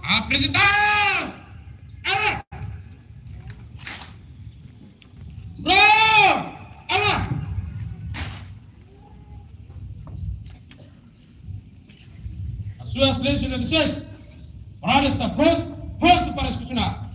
Apresentar! Ala! Bro! Ala! A sua excelência de licença, para está pronto para execucionar.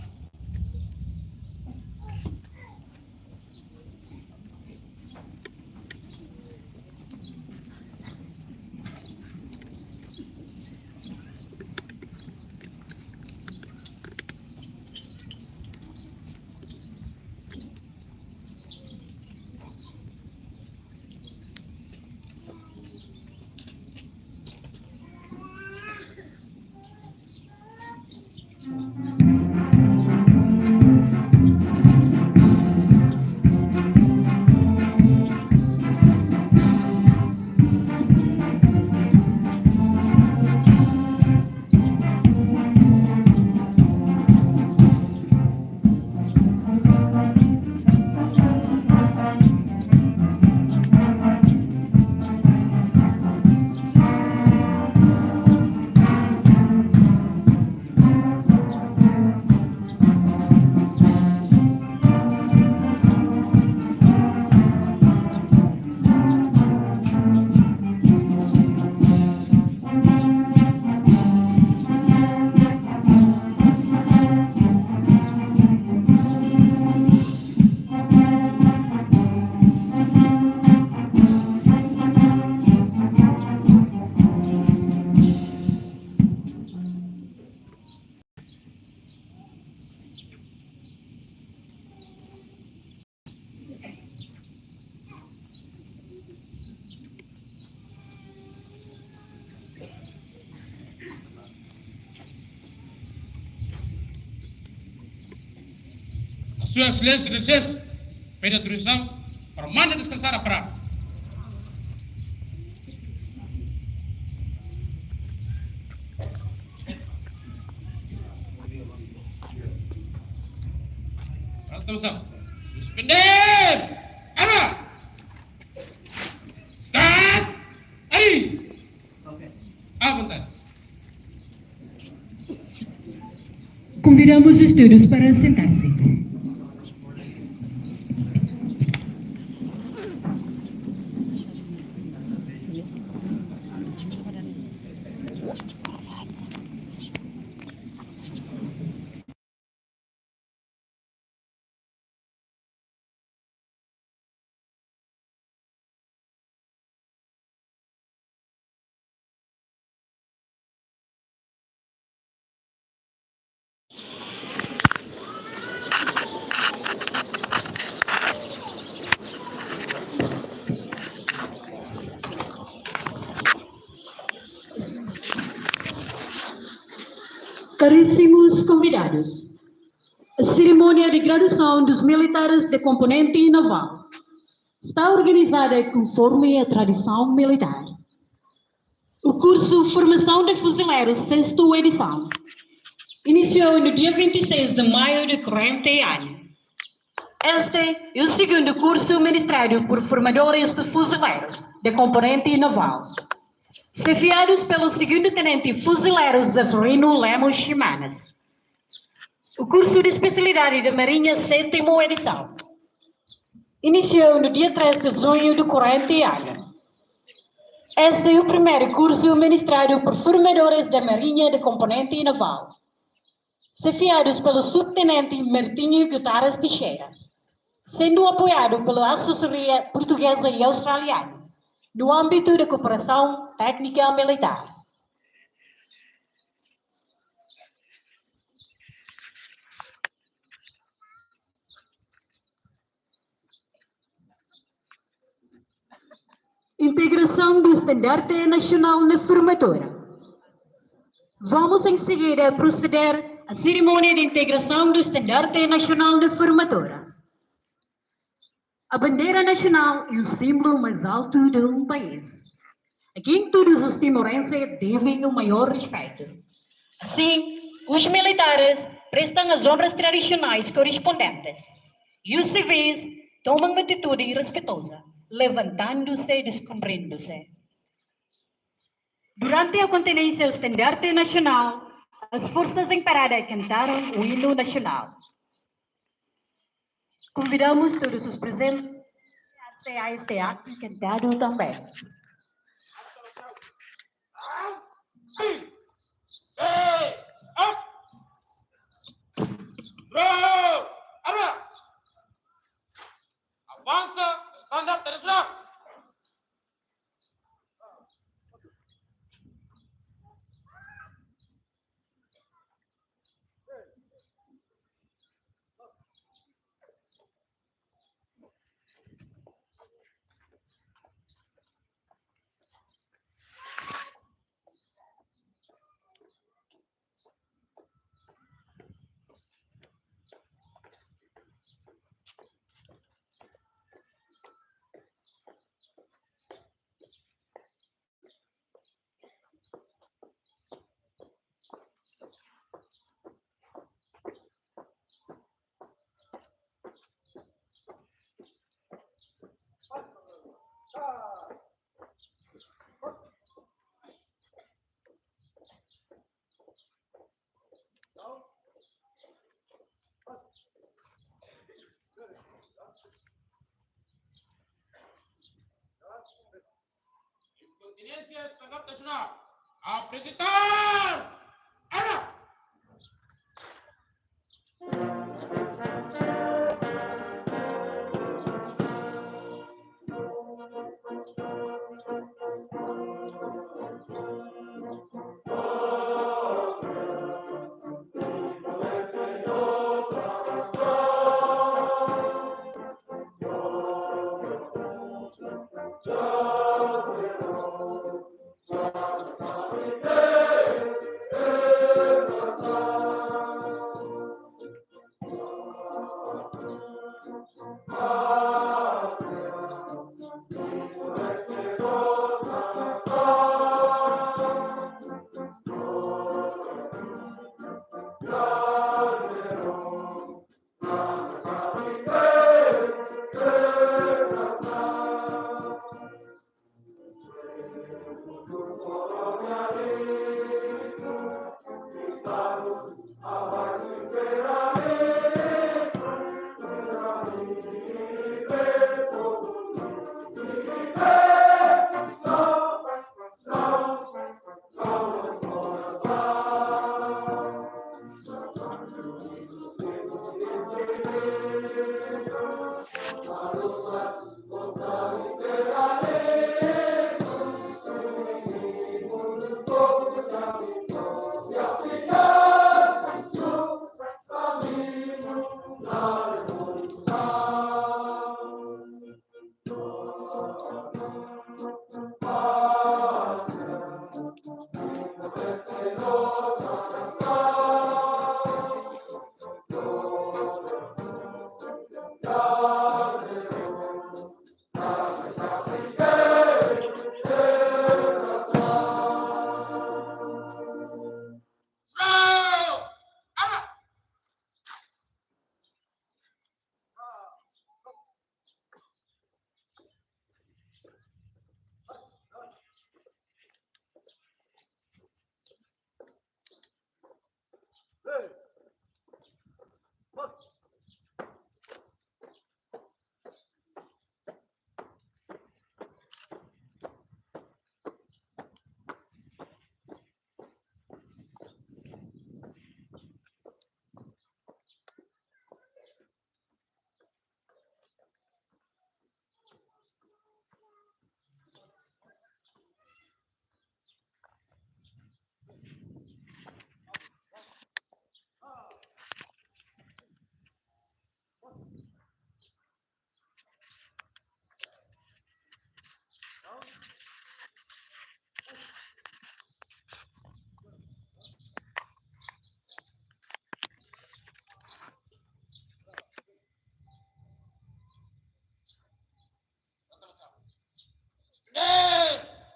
Sua excelência de licença, pede autorização para manda descansar a parada. Atenção. Suspender! Ara! Start! Aí! À vontade. Convidamos os todos para sentar-se. Caríssimos convidados, a cerimônia de graduação dos militares de componente naval está organizada conforme a tradição militar. O curso Formação de Fuzileiros, sexta edição, iniciou no dia 26 de maio do corrente ano. Este é o segundo curso ministrado por formadores de fuzileiros de componente naval, chefiados pelo segundo-tenente fuzileiro Zeferino Lemos Ximenes. O curso de especialidade da Marinha, sétima edição, iniciou no dia 3 de junho do corrente ano. Este é o primeiro curso ministrado por formadores da Marinha de componente naval, chefiados pelo subtenente Martinho Guterres Teixeira, sendo apoiado pela Assessoria Portuguesa e Australiana, no âmbito da cooperação técnica militar. Integração do Estandarte Nacional na Formatura. Vamos em seguida proceder à cerimônia de integração do Estandarte Nacional na Formatura. A bandeira nacional é o símbolo mais alto de um país, a quem todos os timorenses devem o maior respeito. Assim, os militares prestam as obras tradicionais correspondentes e os civis tomam uma atitude respeitosa, levantando-se e descumprindo-se. Durante a continência ao Estandarte Nacional, As forças em parada cantaram o hino nacional. Convidamos todos os presentes a este acto cantado também. Avança, estándar tradicional. Incontinencia estándar nacional. Apresentar. Ana.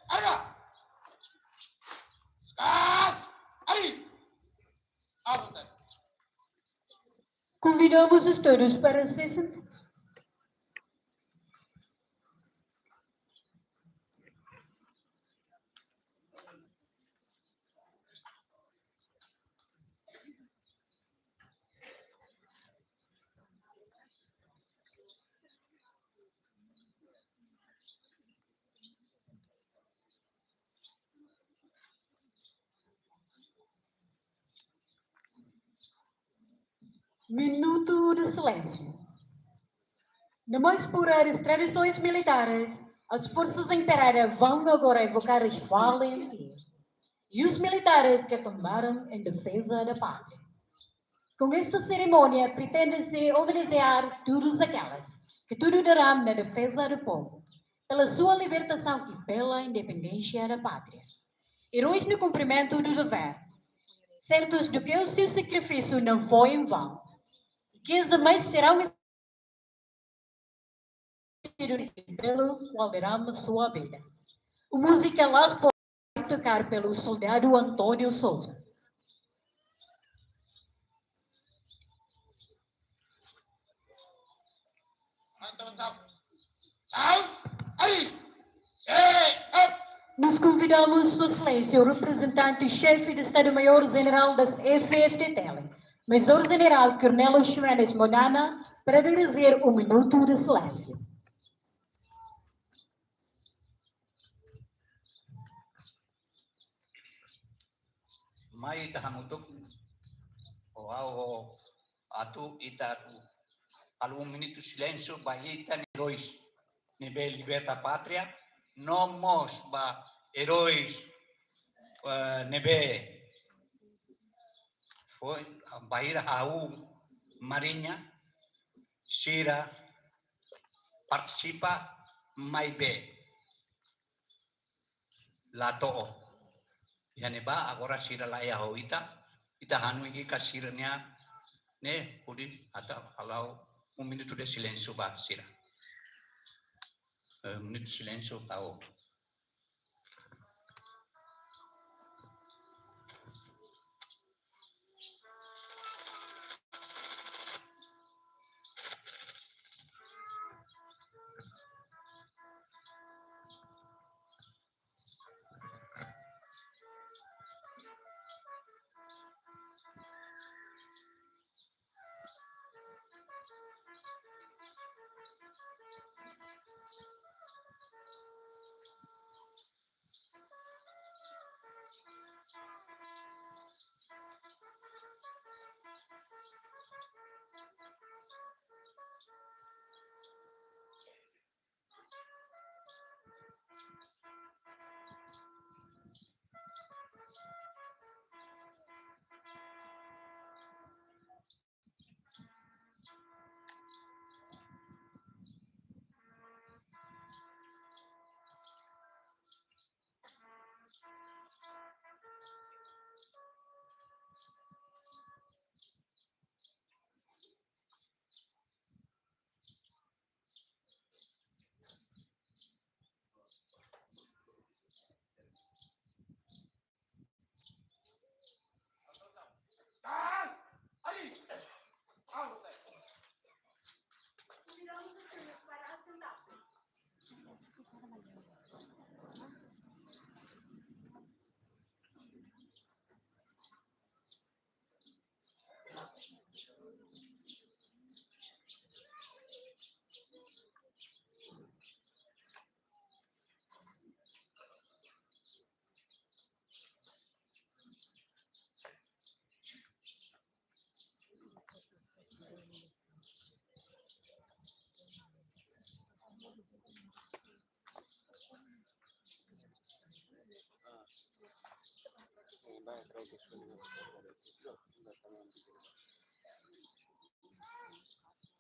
Ana. Sekarang. Ari. Avança. Convidamos os todos para se sentar. Minuto de silêncio. Na mais puras tradições militares, as forças imperiais vão agora evocar as valentes e os militares que tomaram em defesa da pátria. Com esta cerimônia, pretende-se homenagear todos aqueles que tudo darão na defesa do povo, pela sua libertação e pela independência da pátria. Heróis no cumprimento do dever, certos de que o seu sacrifício não foi em vão, e que jamais serão pelo qual derrama sua vida. A música Las vai tocar pelo soldado Antônio Souza. Nós convidamos o silêncio o representante-chefe do Estado-Maior-General das FFTL, Major-General Cornélio Ximenes Monana, para dizer um minuto de silêncio. Mai tahamutuk o ao atu itaru algum minuto de silêncio baita heróis nível liberta pátria nomos ba heróis nebe foi baira au marinha sira participa mai be lato yani ba agora sira la ya ita hanu iki kasirnya ne pudi ata kalau un minuto de silêncio ba sira minuto de silêncio tao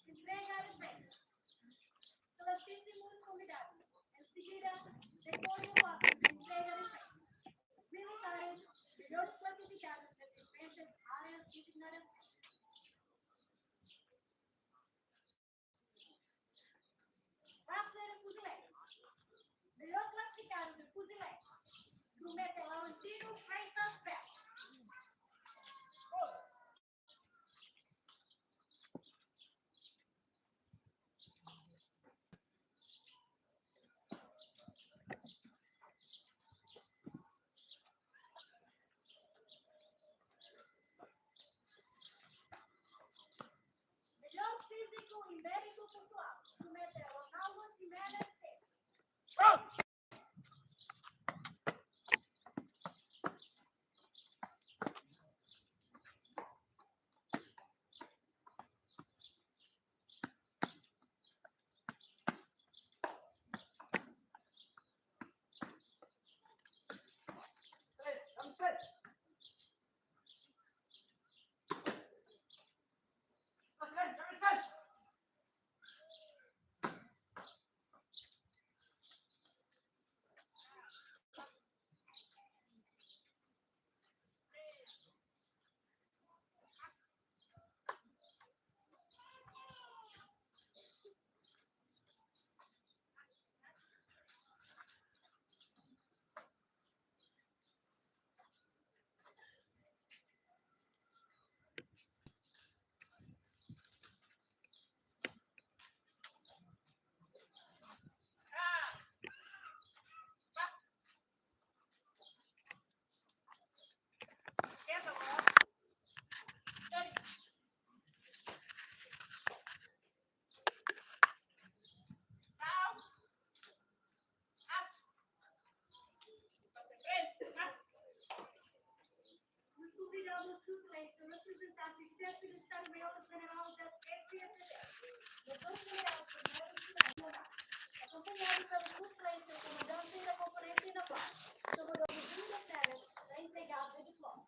Entrega de prêmio. Excelentíssimos convidados, em seguida, depois do ato de entrega de prêmio, os militares melhores classificados nas diferentes áreas designadas. Classe de fuzileiro. Melhor classificado de fuzileiro. Grumete Laurentino Freitas Belo. parabéns ao representante e chefe do Estado-Maior-General da FPSD, Dr. General Fernando Silva, acompanhado pelo suplente do comandante da Componente Naval, Salvador Virginia Pérez, da entrega do diploma.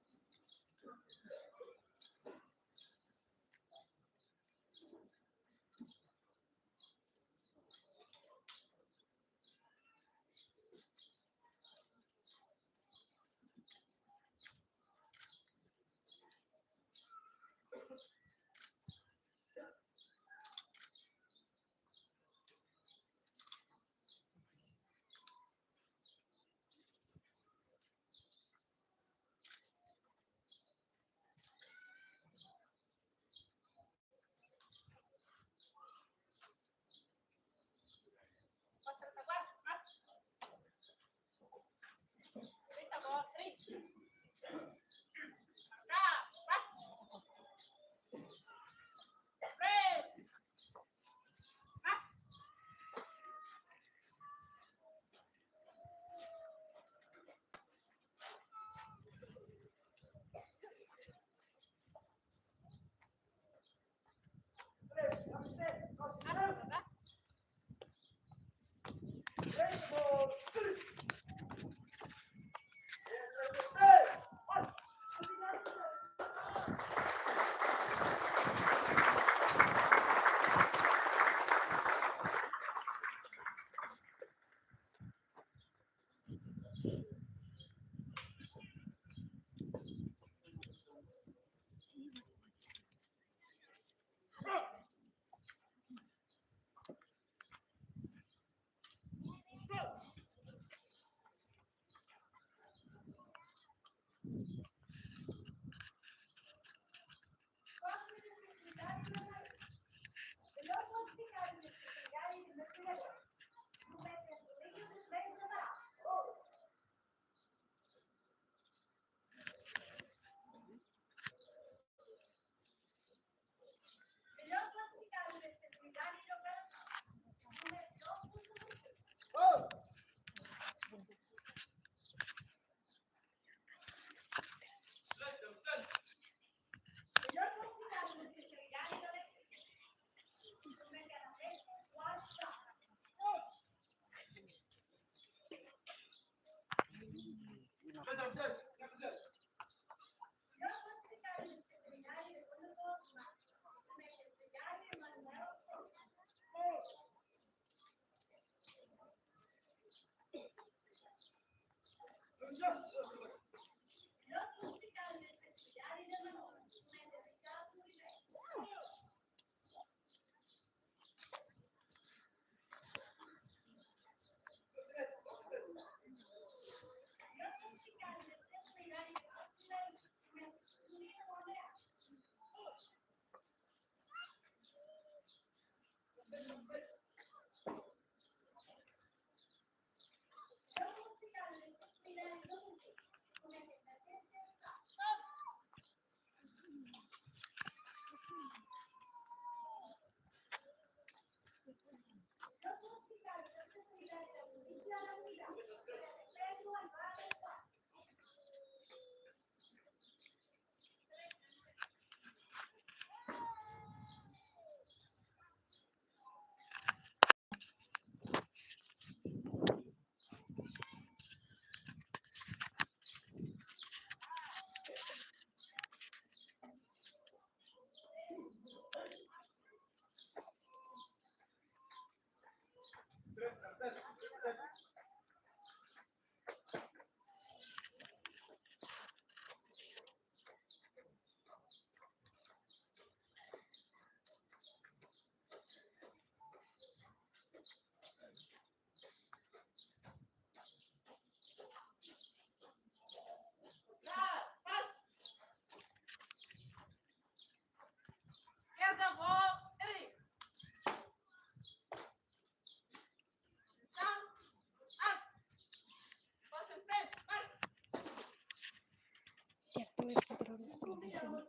Actividades culturales televisión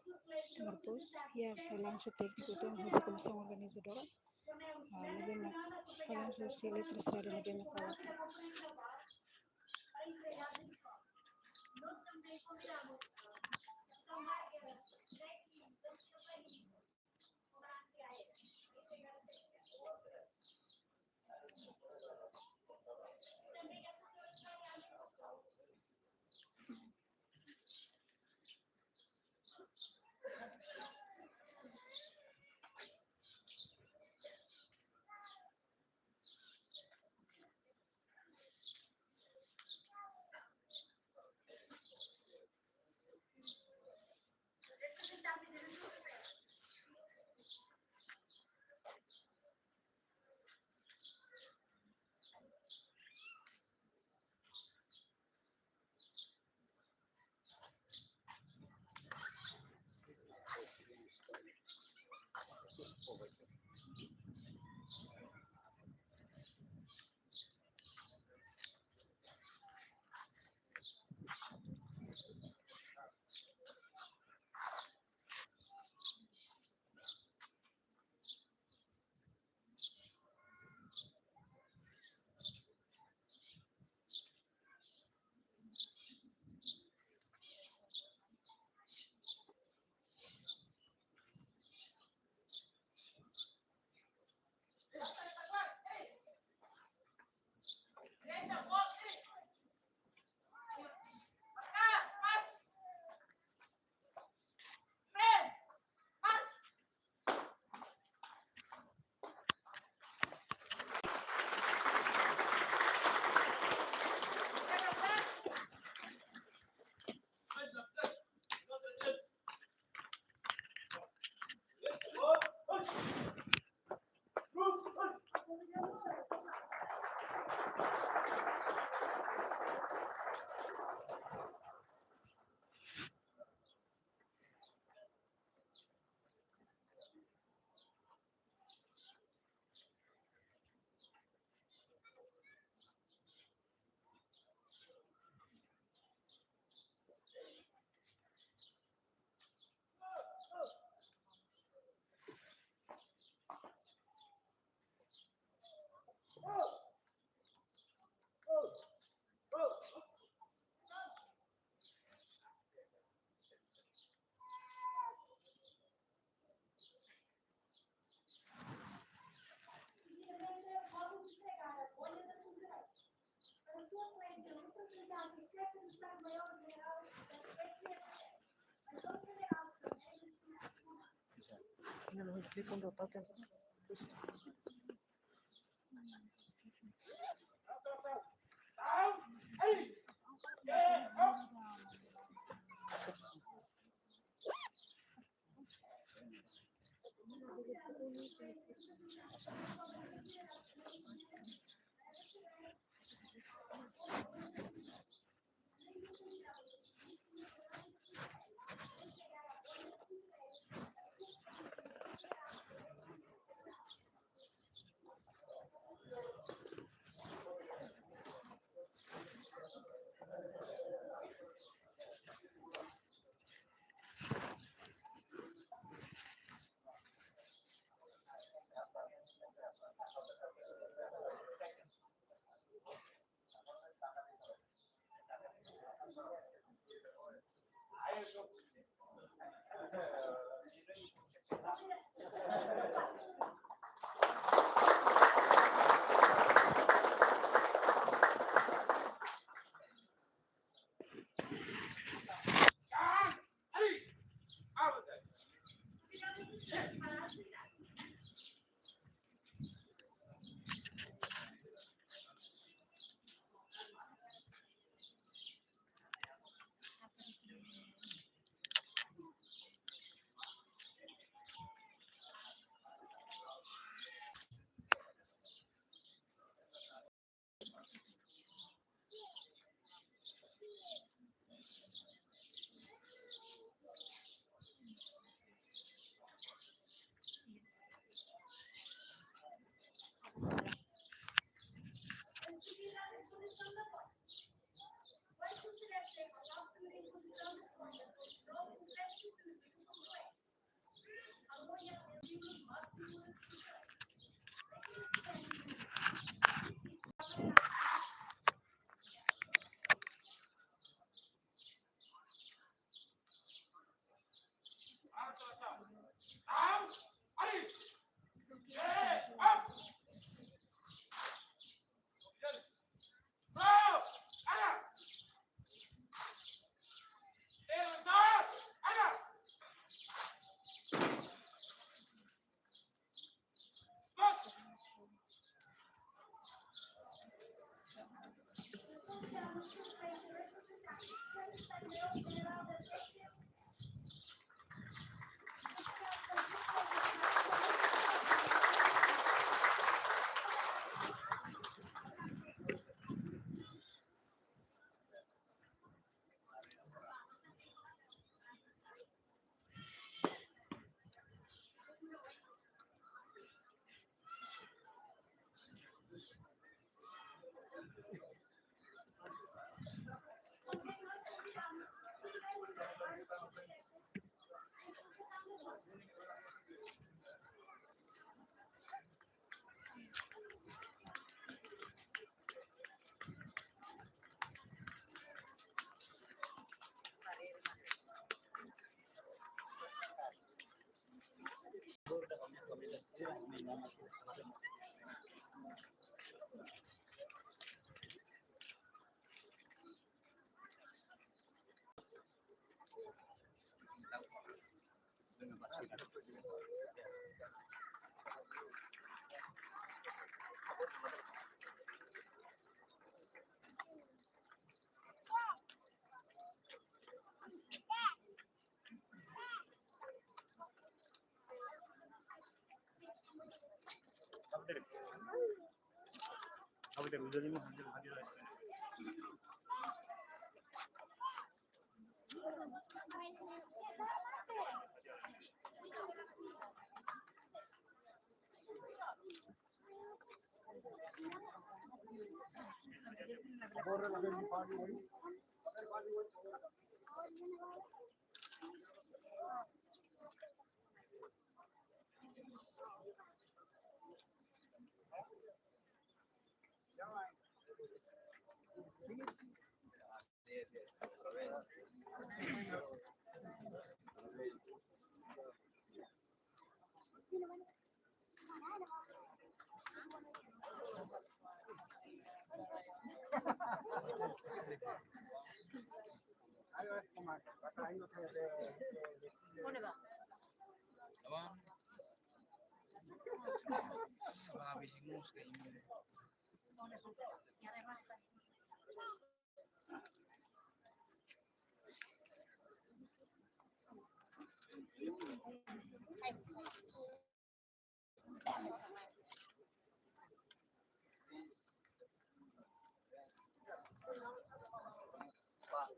Marcos ya falange técnico de una comisión organizadora lebih falange social e terceira lebih nakawat. Nós também convidamos a Capitão Marguerite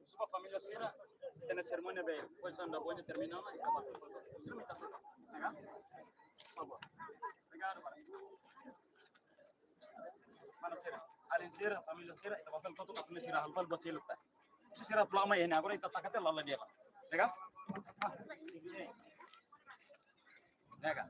Sua família será tem a cerimônia bem, depois anda boa terminando e acaba tudo. Legal? Por favor. Obrigado, mano. Mana sira? Alin sira, família sira, kita bakal tutup asli sira halfal buat celuk tak. Sira pelama ya, agora kita takatnya lala dia lah. Legal? Legal.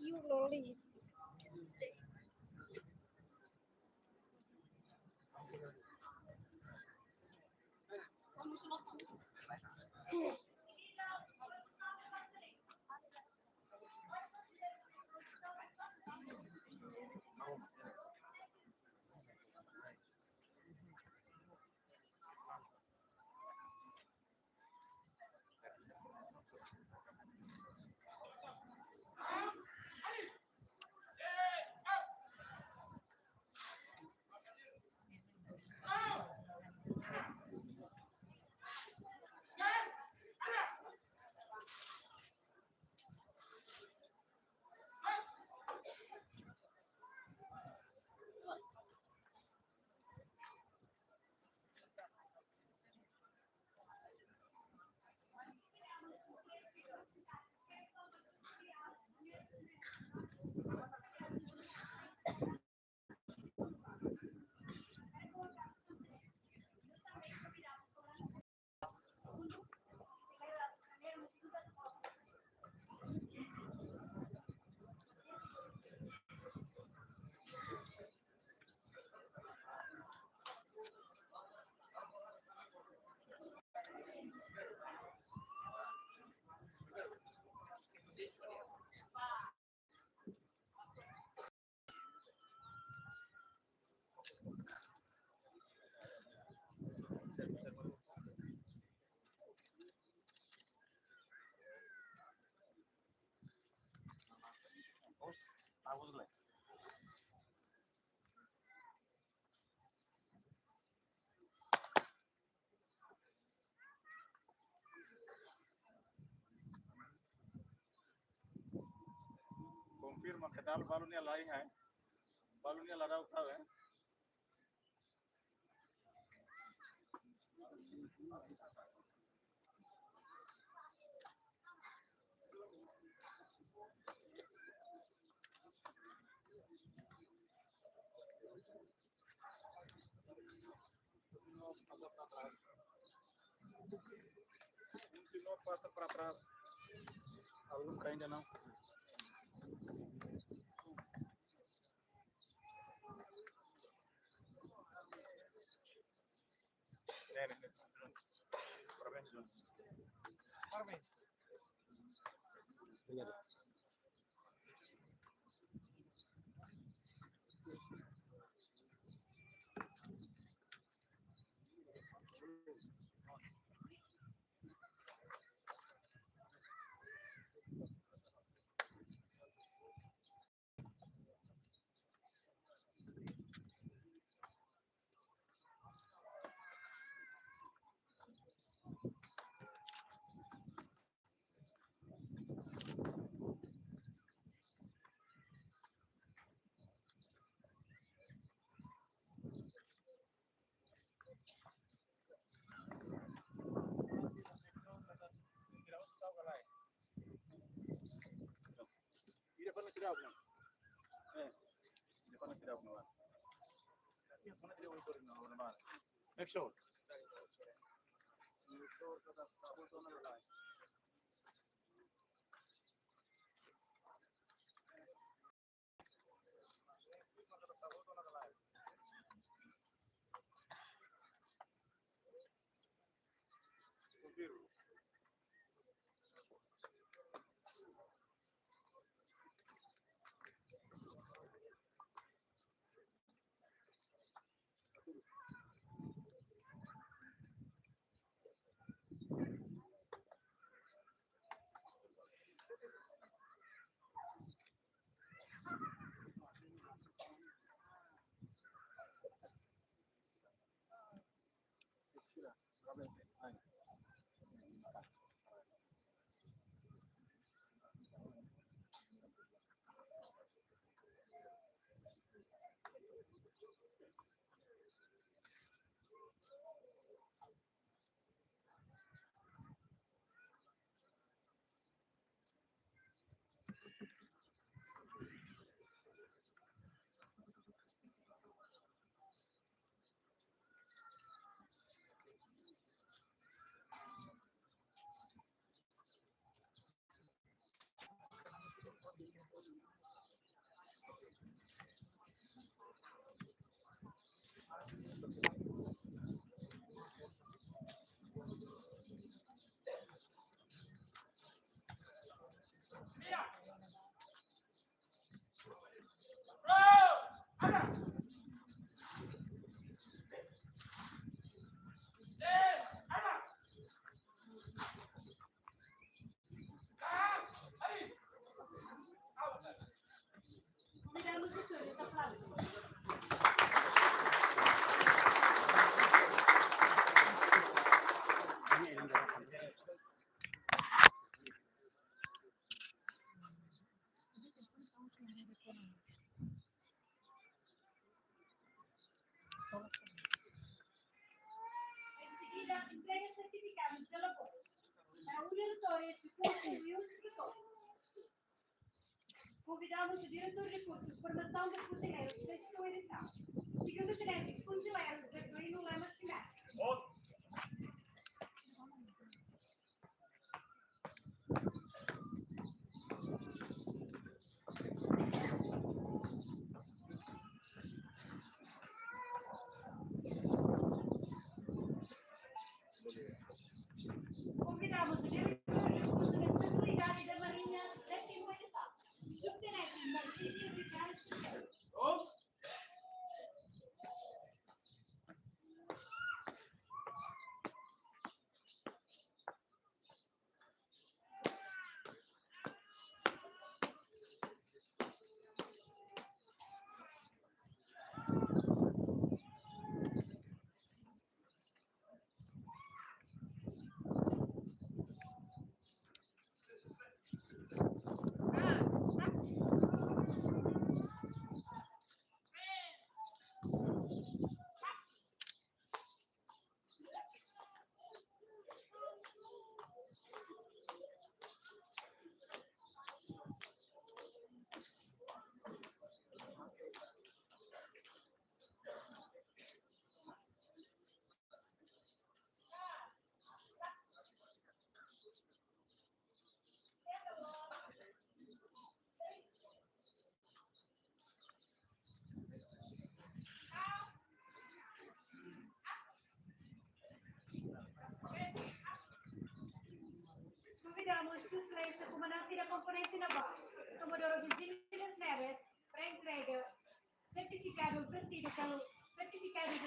You loli. Confirma que tal balonnya lain hai. Balonnya lara utau hai. Continuo passa para trás. Algum ainda não. Parabéns, João. Parabéns. Obrigado. sidaw mo. Hindi ko na sidaw mo. Iya, kung hindi ko ito rin naman. Make sure. Convidamos os senhores a aplaudir. Em seguida, entrega certificados de labor para unidades de curso e os escritores. Convidamos o diretor de curso de formação dos fuzileiros da sua edição, segundo tenente fuzileiros da Grino Lemos Finais. Convidamos o diretor de curso de especialidade da Marinha da sua edição, subtenente Marcílio Ricardo Pequeno. Convidamos Sua Excelência, comandante da componente naval, Comodoro Virgílio das Neves, para entrega certificado de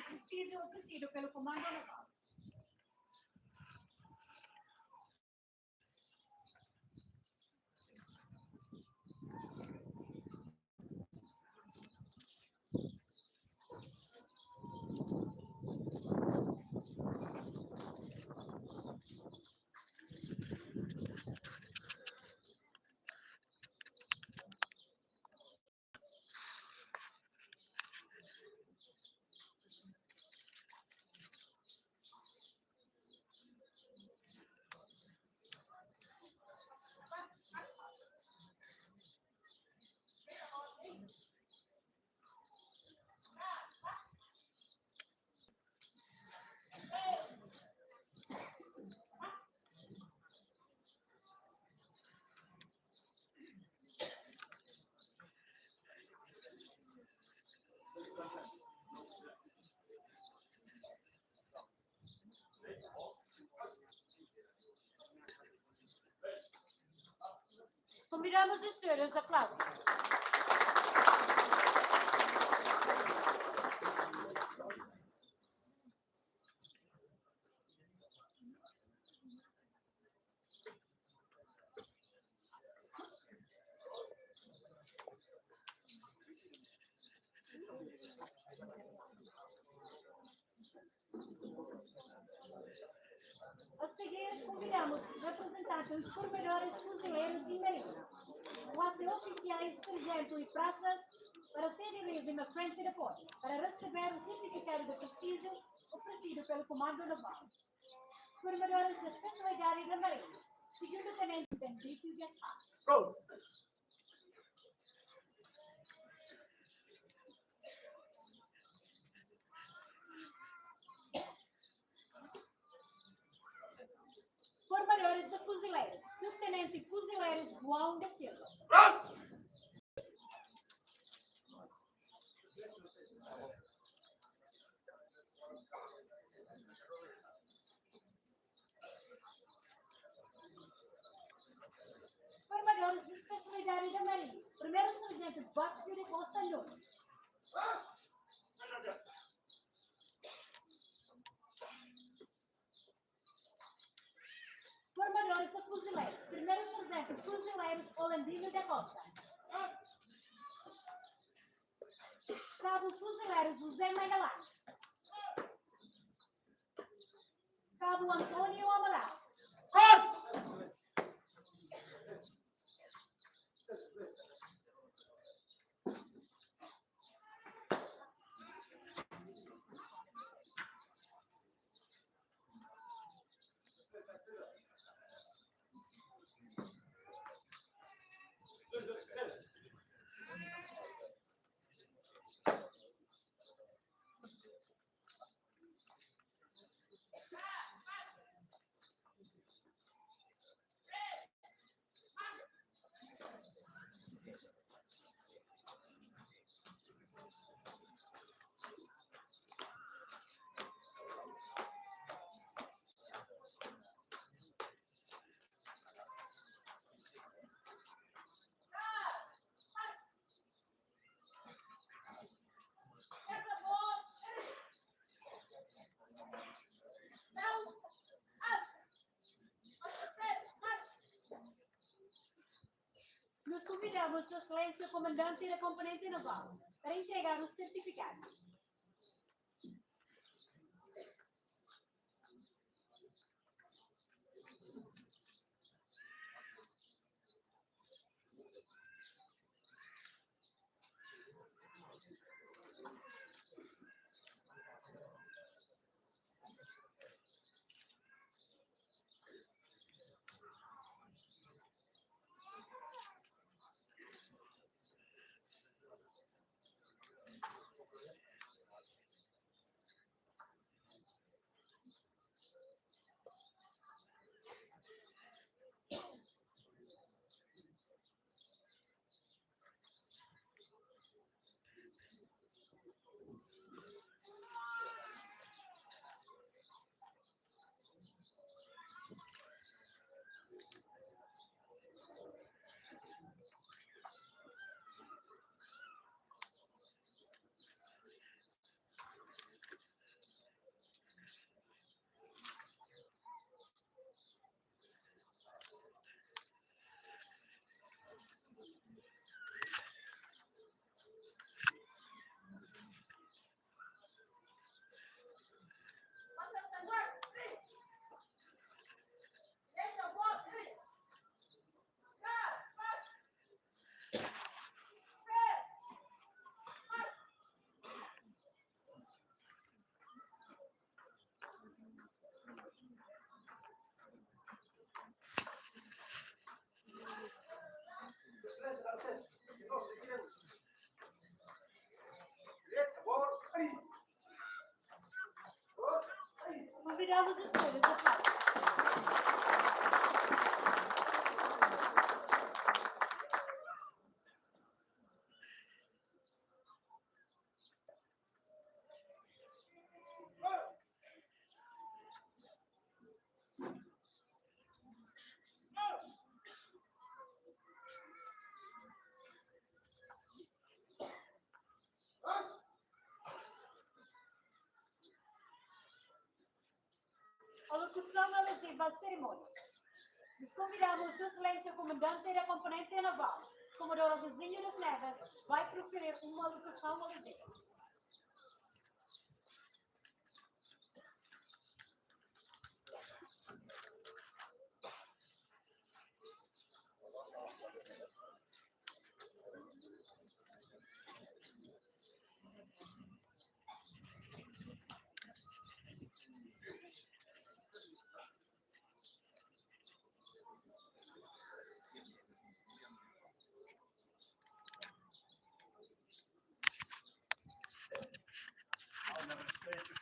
prestígio oferecido pelo Comando Naval. Convidamos os senhores a aplaudir. A seguir, convidamos os representantes dos formadores fuzileiros e marinha, classe oficiais, sargento e praças, para serem eles na frente de apoio, para receber o certificado de prestígio oferecido pelo Comando Naval. Formadores da especialidade da marinha, segundo o tenente Benedito Gaspar. Formadores de fuzileiros, subtenente fuzileiros João da Silva. Formadores de especialidade da marinha, primeiro sargento Vasco de Costa Nunes. Formadores de fuzileiros, primeiro sargento fuzileiros Holandino da Costa. Cabo fuzileiro José Magalhães. Cabo Antônio Amaral. Nos convidamos, Sua Excelência, o comandante da componente naval, para entregar os certificados. locução alusiva à cerimônia. Nos convidamos, Sua Excelência, o comandante da componente naval, Comodoro Vizinho das Neves, vai proferir uma locução alusiva.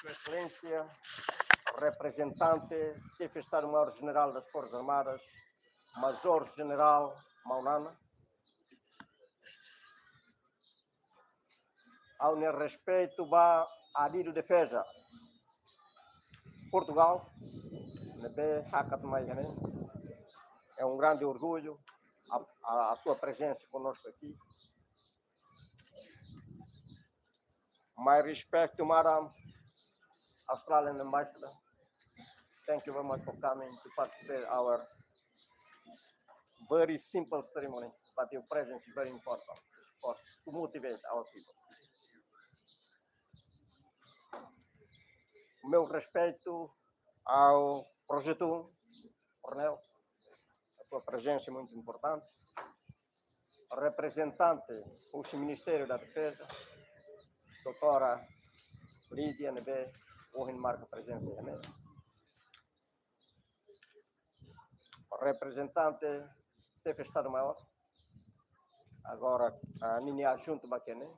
Sua Excelência, representante, chefe de Estado-Maior-General das Forças Armadas, Major-General Maunana, ao meu respeito, a Adido Defesa, Portugal, é um grande orgulho a sua presença conosco aqui. Mais respeito, Madam Australian Ambassador. Thank you very much for coming to participate in our very simple ceremony, but your presence is very important to motivate our people. O meu respeito ao Projeto 1, Coronel, a sua presença é muito importante. A representante do Ministério da Defesa, doutora Lídia Nebe, hoje marca presença também. O representante, chefe de Estado-Maior, agora a Nini Adjunto Baquene,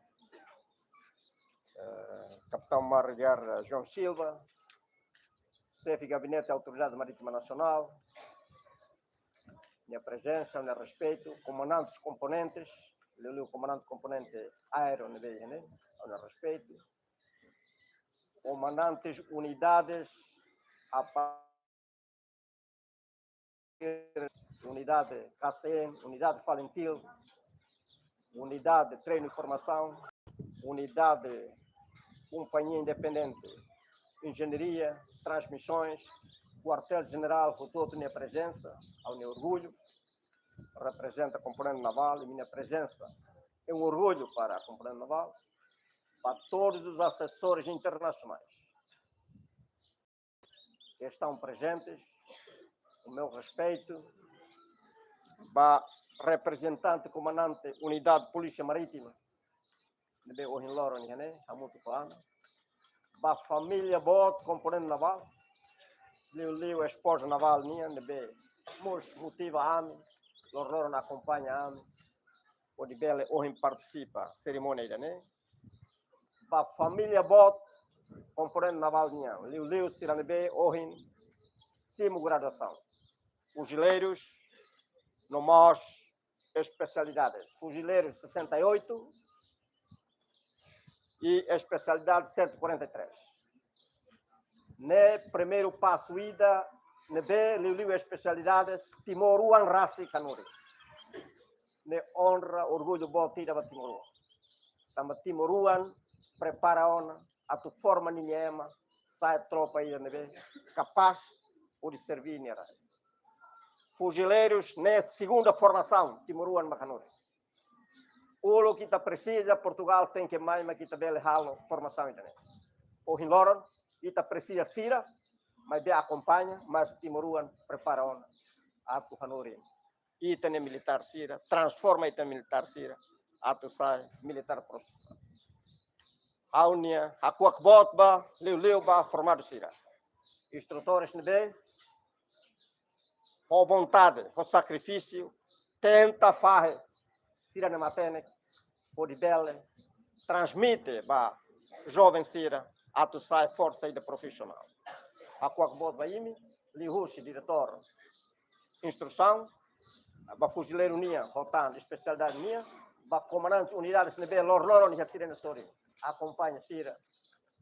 Capitão-Mar de Guerra João Silva, chefe de Gabinete da Autoridade Marítima Nacional, minha presença, meu respeito, comandantes componentes, o comandante componente aéreo, meu respeito, comandantes unidades, unidade KCM, unidade Falentil, unidade de treino e formação, unidade companhia independente, engenharia, transmissões, quartel-general, com toda a minha presença, ao meu orgulho, representa a componente naval, e minha presença é um orgulho para a componente naval, para todos os assessores internacionais que estão presentes, o meu respeito, para representante, comandante, unidade de Polícia Marítima, de Ohinloro, para a família Bot, componente naval, a esposa naval minha, motiva a mim, Loro acompanha a mim, o de Bela hoje participa da cerimônia, para a família Bot, componente naval minha, Liu Siranebe, hoje, cimo graduação, fuzileiros, no mais especialidades, fuzileiros 68 e especialidade 143. No primeiro passo ida, liu especialidades Timoruan Rassi Kanuri. Ne honra, orgulho bom tira para Timoruan. Tama Timoruan prepara a tu forma ninhema, sai tropa aí, capaz de servir nera. Fuzileiros, na segunda formação, Timoruan Macanuri. O que está precisa, Portugal tem que mais, mas que está bem halo formação também. O Hinloron, está precisa Sira, mas bem acompanha, mas Timoruan prepara a tu Hanuri. E tem militar Sira, transforma em militar Sira, a tu sai militar processado. A unia, a Kuakbotba, Liu formado Sira. Instrutores bem, com vontade, com sacrifício, tenta fazer Sira na matene, pode bela, transmite para jovem Sira, a tu sai força de profissional. A Kuakbot Baimi, Lihushi, diretor, instrução, para fuzileiro minha, rotando, especialidade minha, para comandante unidades nebe, Loro, e a Sira na Sori, acompanha Sira,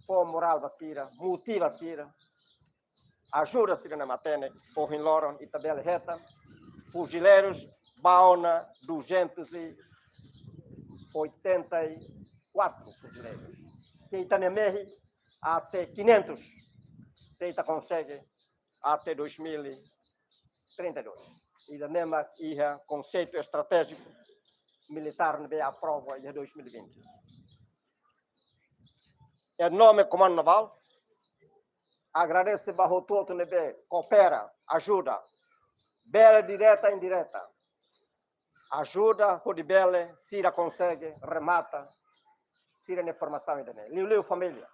for moral da Sira, motiva Sira, ajuda a Sira na matene, o Hinloron e tabela reta, fuzileiros, Baona 284 fuzileiros. Quem está na Mehi, até 500, se está consegue até 2032. E da mesma conceito estratégico militar de a prova em 2020. Em nome do Comando Naval, agradeço barro todo que coopera, ajuda, bela direta e indireta. Ajuda, o de bela, Sira consegue, remata, Sira na formação ainda. Liu família.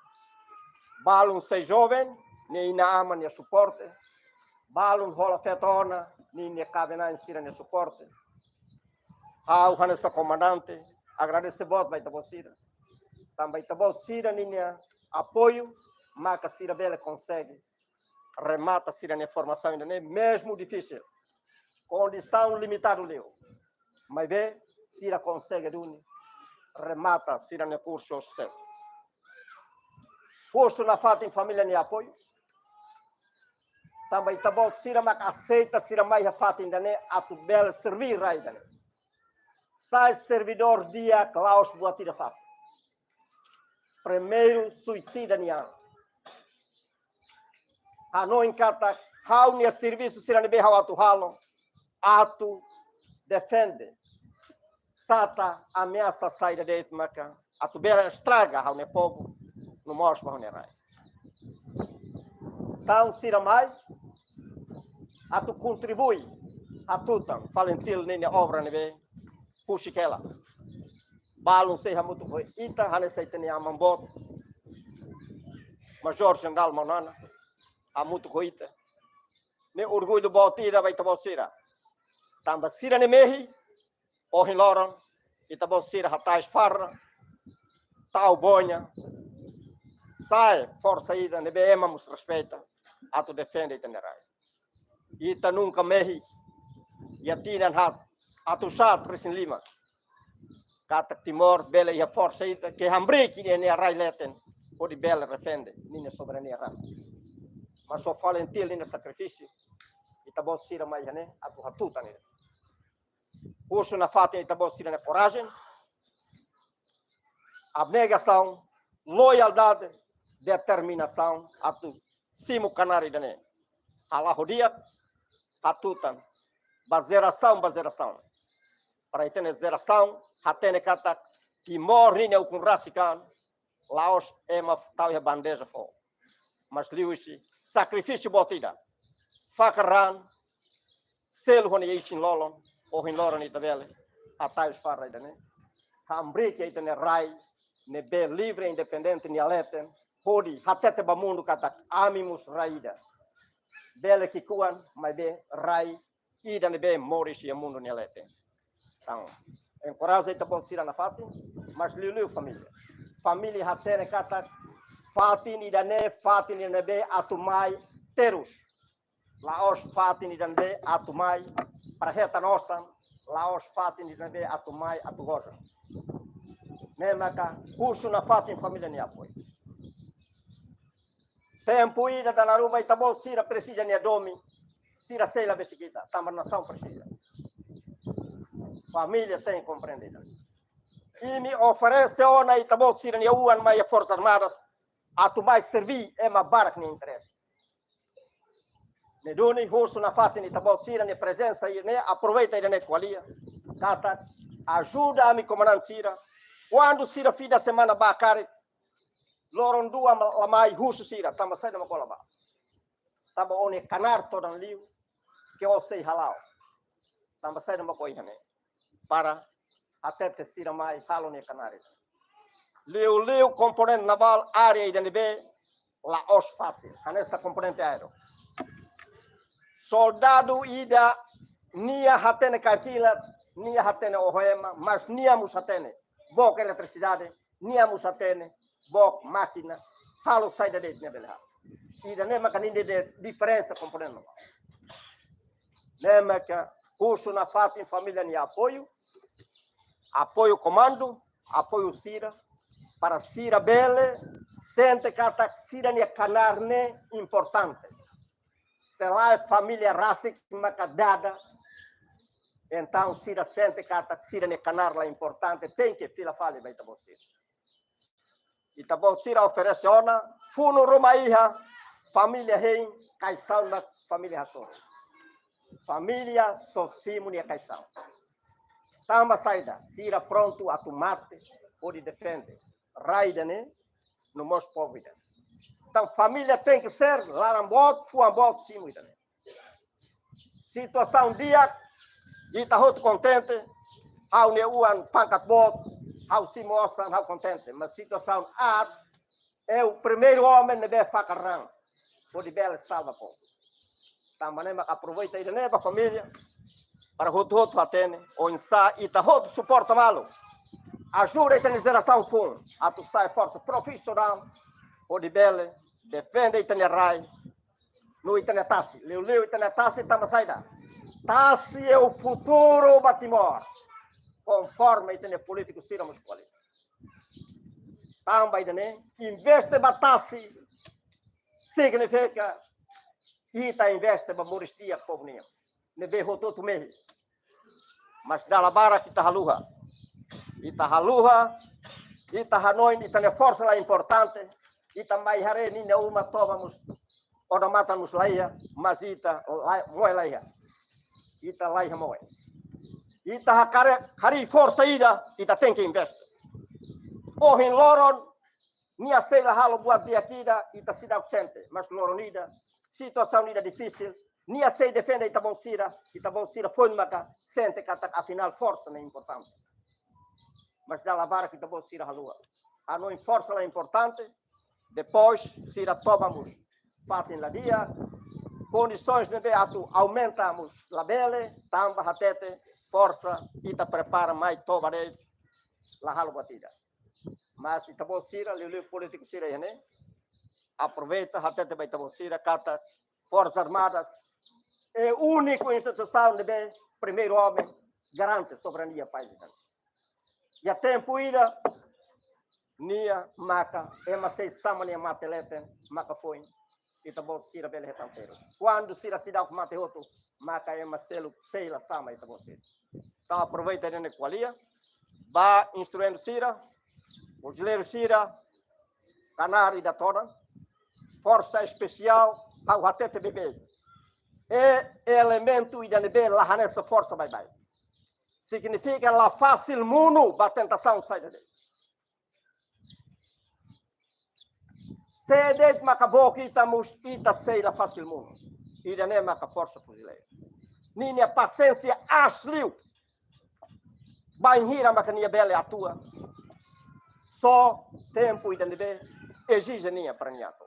Balum sei jovem, nem na ama nem suporte. Balum rola fetona, nem cabe na Sira nem suporte. Ao Hanessa comandante, agradeço muito vai tabo Sira. Também tabo Sira nem apoio, mas que Sira bela consegue, remata Sira na formação ainda, mesmo difícil. Condição limitada leu. Mas vê, Sira consegue remata Sira no curso de sucesso. Curso na fata em família nem apoio. Também tá bom, Sira mas aceita Sira mais a fata ainda a tu bela servir ainda. Sai servidor dia Klaus Boatira fácil. Primeiro suicida nian. A não encata, how nia serviço Sira nebe how atu halo, atu defende. Sata ameaça saída de Itmaca, a tu bela estraga ao ne povo, no mostra ao ne rai. Então, Sira mais, a tu contribui, a tutam, falentil nem obra nebe, puxiquela. Balum seja muito bom, ita, hane seitene amambot, Major General Monana, a muito coita. Ne orgulho botira vai tomar Sira. Tamba Sira ne mehi, Ohin Loran, Itabo Sira Hatais Farra, Tau Bonha, sai, força ida, nebe emamus respeita, a tu defende itenerai. Ita nunca mehi, Yatinan hat, a tu sat Resin Lima, Kata Timor, bela e a força ida, que hambriki ne a rai leten, o de bela defende, nina soberania raça. Mas só fala em ti, nina sacrifício, Itabo Sira mais a tu hatuta nele. Curso na fata e Itabo Sira na coragem, abnegação, loyaldade, determinação, a tu simo canari dane. Hala rodia, atutan, bazeração. Para ter zeração, hatene kata que morre ne com racican, laos ema tau bandeja fo. Mas liusi sacrifício botida. Fakaran, selo hone ishin lolon, Ohin Loran itabele, atais farra dane. Hambri que itene rai, ne be livre independente ni aleten, hodi hatete ba mundo kata amimus raida. Bele que kuan, mas be rai, ida ne be moris e mundo ni aleten. Então, encoraja ita pode Sira na fati, mas liu família. Família hatene kata fatin idane fatin ne be atumai terus. Laos fatin idane be atumai para reta nossa, laos fatin idane be atumai atugoja. Nemaka curso na fata em família nem apoio. Tempo ida da Naruba e Itabo Sira precisa nem domi, Sira sei la besiquita, tamba nação precisa. Família tem compreendida. E me oferece ona Itabo Sira nem uan mais forças armadas, a tu mais servir é uma barca nem interessa. Ne doni curso na fata em Itabo Sira nem presença e ne aproveita e ne qualia. Kata ajuda a me comandante Sira. Quando Sira fim da semana bacare, loron dua lamai russo Sira, tamba sai da macola ba. Tamba one canar todan liu, que eu sei halal. Tamba sai da macola né. Para até te Sira mai halo ne canares. Liu componente naval área IDNB la os fácil, nessa componente aéreo. Soldado ida nia hatene kakila, nia hatene ohoema, mas nia musatene. Bok eletricidade, niamus atene, bok máquina, halo saída de nebelha. E da nema caninde de diferença compreendo. Nema que curso na fata em família ni apoio comando, apoio Sira, para Sira bele, sente que a Sira ni canarne importante. Se lá é família raça que macadada. Então, Sira sente que a Sira ne canar lá importante, tem que fila fale vai Itabo Sira. Itabo Sira oferece ona, funo Roma iha, família rei, caixão na família Hassoro. Família Socimunia Caixão. Tamba saída, sira pronto a tomate, pode defender. Raida, né? No nosso povo. Então, família tem que ser larambot, fuambot, sim, né? Situação dia, e tá muito contente, ao neuan pancat bot, ao se mostram, ao contente. Mas situação é o primeiro homem que deve facarrão, pode bela salva pouco. Então, maneira aproveita aí, né, a família, para o atene, ou insá, e tá outro suporta malo. Ajuda a geração fundo, a tu sai força profissional, pode bela, defende a itinerário, no itinetácio. Leu itinetácio, estamos saída. Tassi é o futuro Batimor, conforme o político Ciro escolhe. Também, né? Investe batassi, significa ita investe para moristia povo nenhum. Ne vê rototo meio. Mas da labara que tá haluha. Ita haluha, ita hanoi, ita ne força lá importante, ita mai hare ni ne uma tovamos, ora matamos laia, mas ita moe laia. Ita laia moe. Ita hari força ida, ita tem que investir. Ohin loron, nia sei la halo buat dia kida, ita sida ausente, mas loron ida, situação ida difícil, nia sei defende ita bom sira foi maka, sente kata afinal força não é importante. Mas da labara que ita bom sira halua. A não força é importante, depois sira tomamos fatem la dia, condições de ver aumentamos la bele, tamba hatete, força, ita prepara mais tobare la halo batida. Mas se tabo sira, o político sira, né? Aproveita, até também tabo sira, cata, Forças Armadas, é a única instituição de bem, primeiro homem, garante soberania país. E a tempo ida, nia, maca, ema sei samania mateleten, maca foi, e tabo sira bele retanteiro. Quando sira se dá com mate outro, maca ema selo, sei la sama e tabo sira. Então aproveita a qualia, vai instruindo sira, brasileiro Sira, Canário da Tora, Força Especial, ao até bebê. É elemento e de lá nessa força vai. Significa la fácil mundo para tentação sair dele. Se de macabou que estamos ita sei la fácil mundo. E de nem maca força fuzileira. Ninha paciência asliu. Vai hira macania bela atua. Só tempo e de exige ninha para ninhato.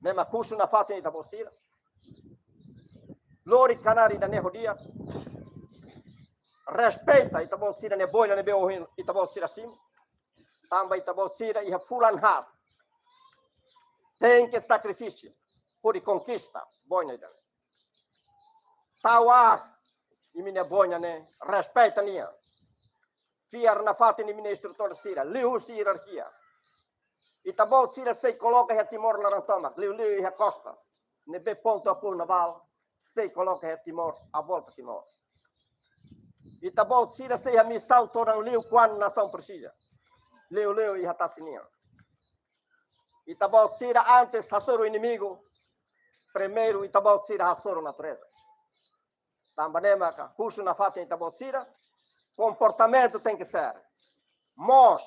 Nema curso na fatem da bolsira. Lori canari da nehodia. Respeita e bolsira ne boina ne beohin e bolsira sim. Também bolsira e fulan hat. Tem que sacrifício por conquista boina da. Tawas e minha boina ne respeita ninha. Fiar na fatin ni instrutor sira, liu si hierarquia. E tabot sira sei coloca a Timor larantoma, liu e a costa. Ne be ponto a pur naval, sei coloca a Timor, a volta Timor. E tabot sira sei a missão toda liu quando nação precisa. Liu e a tassininha. E tabot sira antes hasoro inimigo, primeiro e tabot sira hasoro natureza. Tambanema ka, curso na fatin tabot sira, comportamento tem que ser. Mos,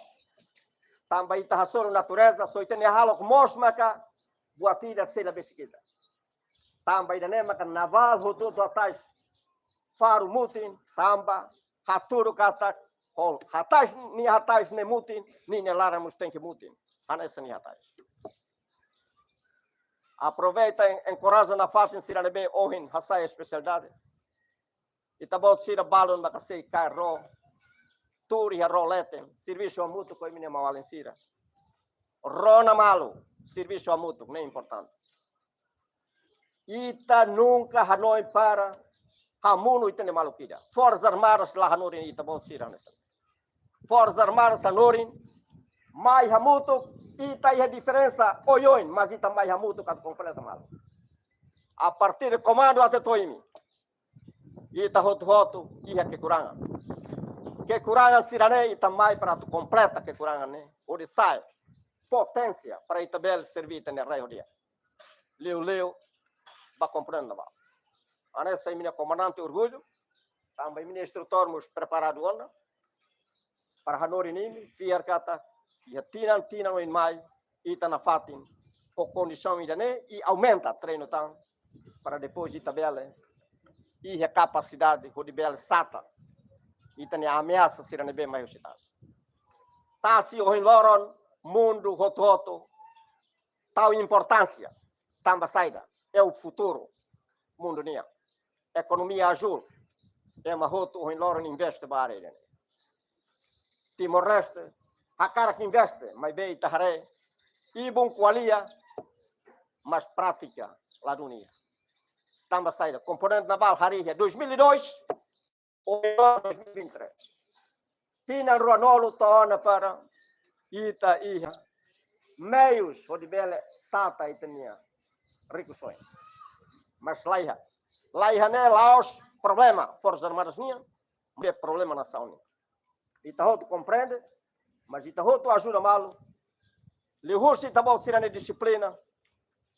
também está a natureza, só tem halo mos maca, buatida sei la besiquita. Também da nema naval hotuto atrás, faro mutin, tamba, haturo kata, hol, hatais ne mutin, ni ne laramus tem que mutin, anessa ni hatais. Aproveita, encoraja na fatin sira nebe ohin, hasai especialidade. Itabot sira balon makasei carro, turi a rolete, serviço a mútuo com minha mão sira. Rona malo, serviço a mútuo, não é importante. Ita nunca hanoi para hamuno itane malukida. Forças Armadas lá hanorin itabot sira nessa. Forças Armadas hanorin, mai hamuto, ita é a diferença oioin, mas ita mai hamuto kat completa malo. A partir do comando até toimi. Ita hotu ia que kurangan. Que kurangan sirane ita mai para tu completa que kurangan ne. Ori sai potência para ita bel servita ne raio dia. Leu ba compreender naval. Anessa minha comandante orgulho, também minha instrutor nos preparado ona, para hanori nimi, fiar kata, e tinan em mai, ita na fatin, com condição ainda né, e aumenta treino tão, para depois de tabela, e a capacidade de bela sata, e tem a ameaça ser a bem maior cidade. Tá se o loron mundo roto tal importância, tamba saída, é o futuro mundo nia. Economia azul, é uma roto o loron investe para ele. Timor-Leste, a cara que investe, mas bem tahare, e bom qualia, mas prática lá do nia. Tamba saída, componente naval Haria 2002 ou 2023. Tina Ronaldo tona para ita iha meios de bela sata itania ricuções. Mas laiha né laos problema forças armadas nia, é problema na nação. Ita outro compreende, mas ita outro ajuda malo. Lihursi tabau sirane disciplina,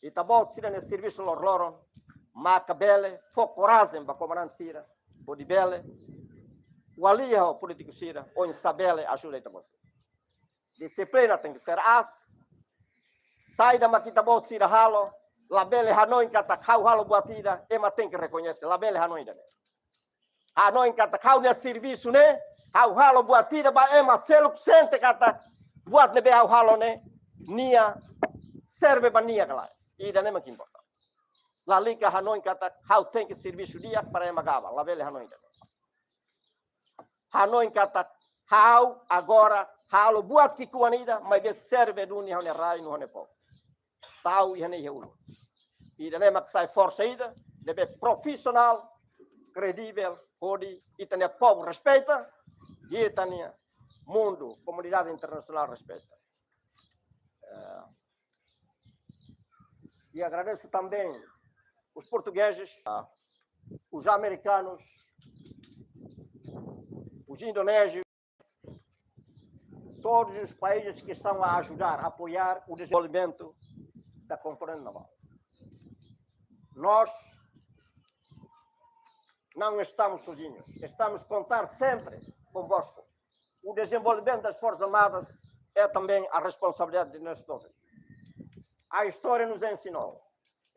ita bau sirane serviço lor Maca bele, fo coragem para comandante Sira, o de bele, o ali é o político Sira, ou em sabele ajuda a você. Disciplina tem que ser sai da maquita boa Sira halo, la bele hanoi kata kau halo batida, ema tem que reconhecer, la bele hanoi da. Hanoi kata kau ne serviço né, kau halo batida ba ema selo sente kata buat nebe kau halo né, nia serve ba nia kala, ida nem que importa. La liga Hanoi kata how tem que serviço dia para emagava, la vele Hanoi. Hanoi kata how agora halo buat que kuanida, mas be serve do ni hone rai no hone po. Tau e hane heulo. E nem mak sai força ida, deve profissional, credível, hodi itania povo respeita, e itania mundo, comunidade internacional respeita. E agradeço também os portugueses, os americanos, os indonésios, todos os países que estão a ajudar, a apoiar o desenvolvimento da componente naval. Nós não estamos sozinhos, estamos a contar sempre convosco. O desenvolvimento das Forças Armadas é também a responsabilidade de nós todos. A história nos ensinou.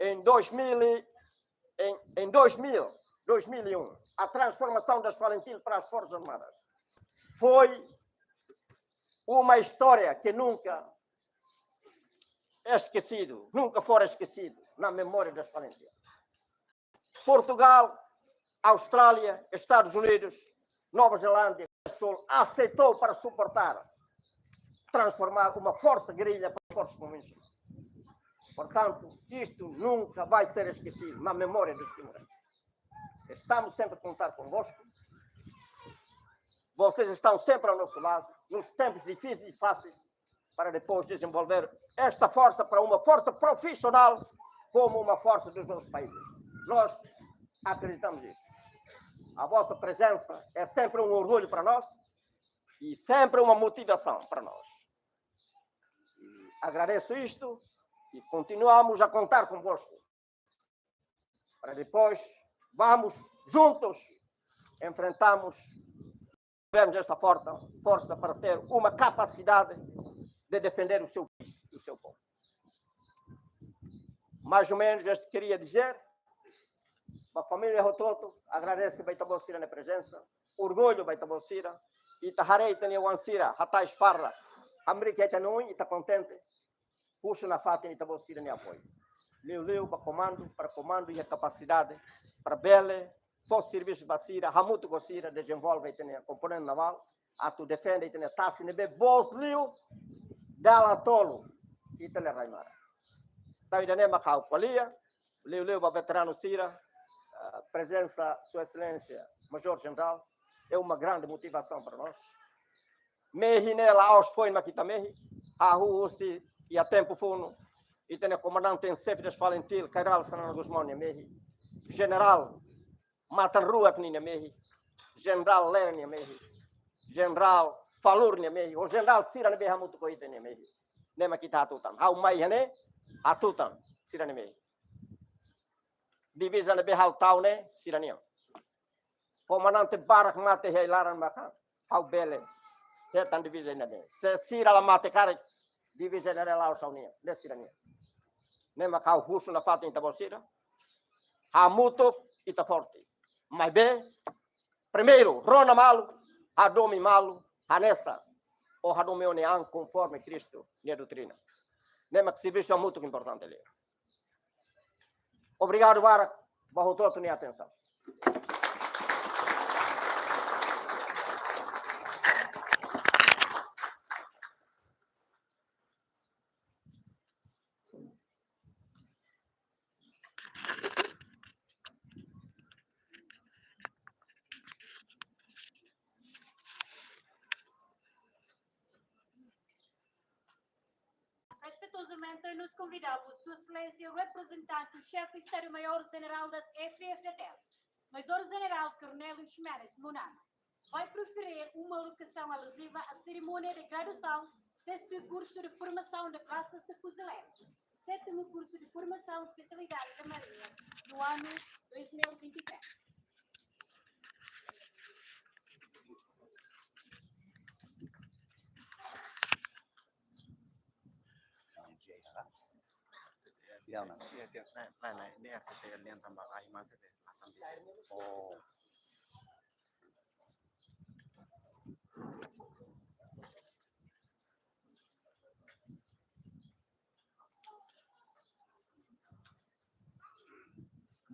Em 2001, a transformação das Valentinas para as Forças Armadas foi uma história que nunca é esquecido, nunca for esquecido na memória das Valentinas. Portugal, Austrália, Estados Unidos, Nova Zelândia, Sul aceitou para suportar, transformar uma força guerrilha para força convencional. Portanto, isto nunca vai ser esquecido na memória dos timorenses. Estamos sempre a contar convosco. Vocês estão sempre ao nosso lado, nos tempos difíceis e fáceis, para depois desenvolver esta força para uma força profissional como uma força dos nossos países. Nós acreditamos nisso. A vossa presença é sempre um orgulho para nós e sempre uma motivação para nós. E agradeço isto. E continuamos a contar convosco. Para depois, vamos juntos, enfrentamos esta força para ter uma capacidade de defender o seu país e o seu povo. Mais ou menos, eu queria dizer, a família Rototo agradece Baitabocira na presença, orgulho Baitabocira, e Taharei Tania Wansira, Hatais Farra, América Etanui, e está contente. Puxa na faca e estava sendo apoio. Leu para comando e a capacidade para bele, fosse serviço basira, hamuto gosira, desenvolve e tem componente naval, a tu defende e tem taça nebe bot liu, dala tolo e tem raimara. Daí daí macau qualia, leu para veterano Sira, presença sua excelência Major General é uma grande motivação para nós. Mehi nela aos foi maquitamehi, a rua se e a tempo funo, e tem o comandante em chefe das Valentil, Cairal Sanana Guzmão Nemehi, general Matan Ruat Nemehi, general Ler Nemehi, general Falur Nemehi, o general Sira Nemehi Hamutu Koite Nemehi, Nema Kita Atutan, Hau Mai Hane, Atutan, Sira Nemehi. divisa nebe hau taune sirania. Comandante barak mate hei laran maka hau bele hetan divisa nebe. Se sira la mate kare divisa nebe lau saunia de sirania. Ne maka hau husu na fatu inta bosira. Ha muto ita forte. Mas bem, primeiro, rona malu, ha domi malu, hanessa, ou ha domi onean conforme Cristo, minha doutrina. Ne mak serviço é muito importante ali. Obrigado, Barak. Barro todo minha atenção. Respeitosamente nos convidamos, Sua Excelência, o representante, o chefe Estado-Maior-General das FFDL, Major-General Cornélio Ximenes Lunana, vai proferir uma alocação alusiva à cerimônia de graduação, 6º curso de formação de classes de fuzileiros, 7º curso de formação especialidade da Marinha, no ano 2023.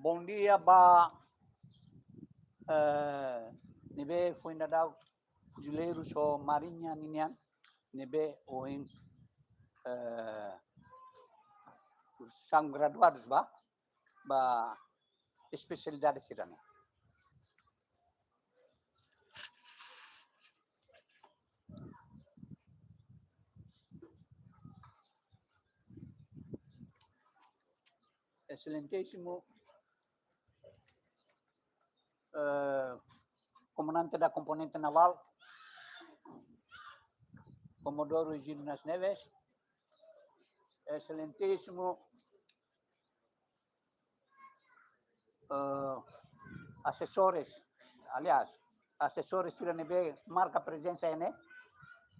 Bom dia, ba. Nebe foi nadau fuzileiros ou marinha ninian. Nebe oin são graduados ba especialidade sirane. Excelentíssimo comandante da componente naval, Comodoro Egídio Nas Neves, excelentíssimo assessores, aliás, assessores Siranebe, marca presença né?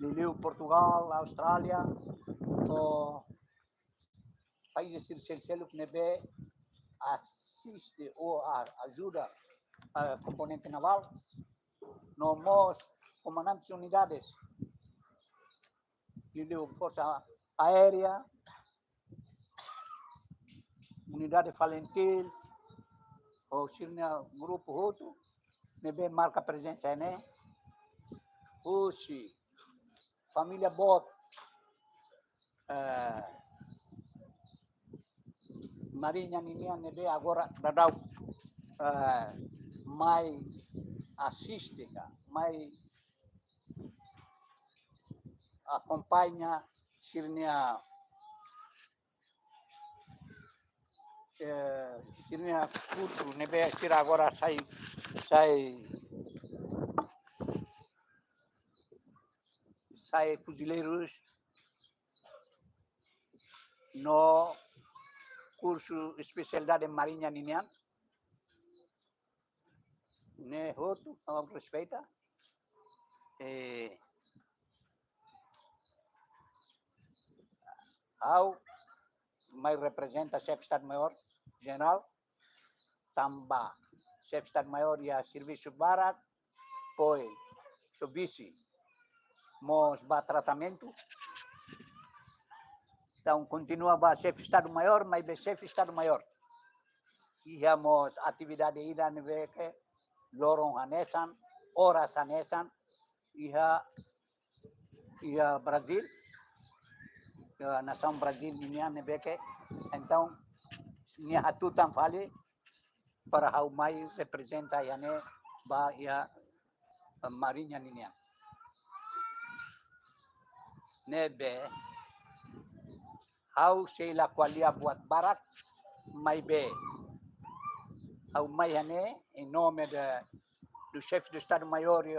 Liliu, Portugal, Austrália, países circenselhos que nebe assiste ou ajuda a componente naval, nós, comandantes de unidades, Liliu, Força Aérea, Unidade Falentil, o Sirnia Grupo Roto, nebe marca presença né? Uxi, família Bot, Marinha Ninian nebe agora dadau mais assística, mais acompanha Sirnia curso nebe tira agora sai fuzileiros no curso especialidade Marinha Ninian. Ne outro, não respeita. Ao mais representa chefe de Estado-Maior General, Tamba, chefe de Estado-Maior e a serviço Barak, pois o vice, mos ba tratamento. Então, continua a chefe de Estado-Maior, mas be chefe de Estado-Maior. E temos atividade ida no que Loron Hanesan, Horas Hanesan, e a Brasil, a nação Brasil, minha que então, minha atutam fale para o mais representa a né, a Marinha Ninian. Nebe, how sei la qualia buat Barak, mais be, ao mais né, em nome do chefe do Estado-Maior e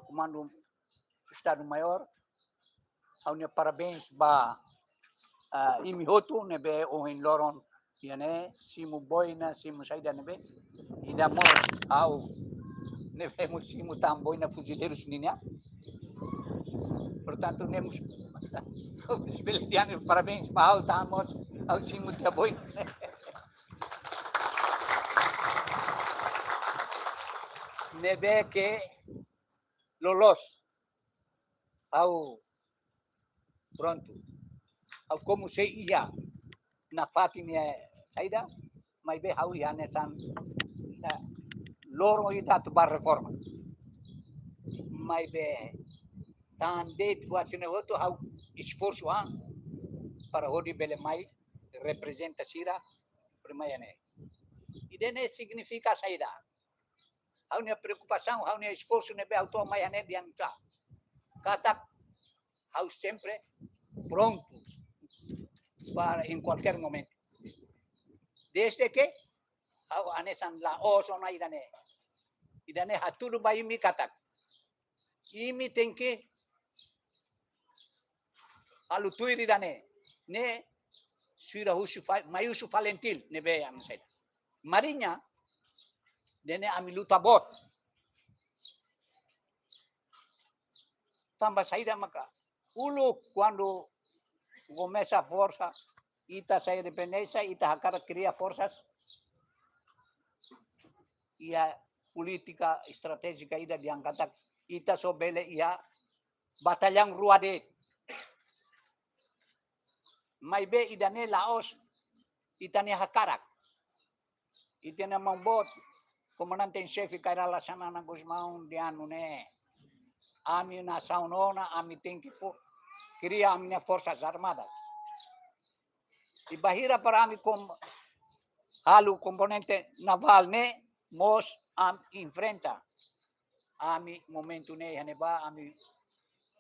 comando do Estado-Maior, ao parabéns ba imihoto nebe o em Loron Iane simu boina simu saida nebe ida mos au nebe simu tamboina fuzileiros ninya. Portanto nemos parabéns para o tamos ao simu dia boina. Nebe que lolos au pronto au como se ia na fatinha saída mas be hau ia nesan loro ita tu bar reforma mas be tande tu asine outro hau esforço para odi bele mais representa sira primeira né e dene significa saída hau ne preocupação hau ne esforço ne be auto mais né dianta kata hau sempre pronto para em qualquer momento. Desde que hau anesan la oso na idane hatulu ba imi katak. Imi tem que alutuir idane ne sura husu mayusu valentil ne be am said. Marinya dene amiluta bot. Tambah saída maka ulu quando começa a força ita sai independência ita hakara cria forças e a política estratégica ida diangkat ita sobele ia batalhang ruade mai be idane laos itane hakarak itane mambot comandante em chefe kairala sanana Guzmão diano ne ami nação nona ami tem que cria a minha forças armadas e bahira para ami com halu componente naval ne mos am enfrenta ami momento ne haneba ami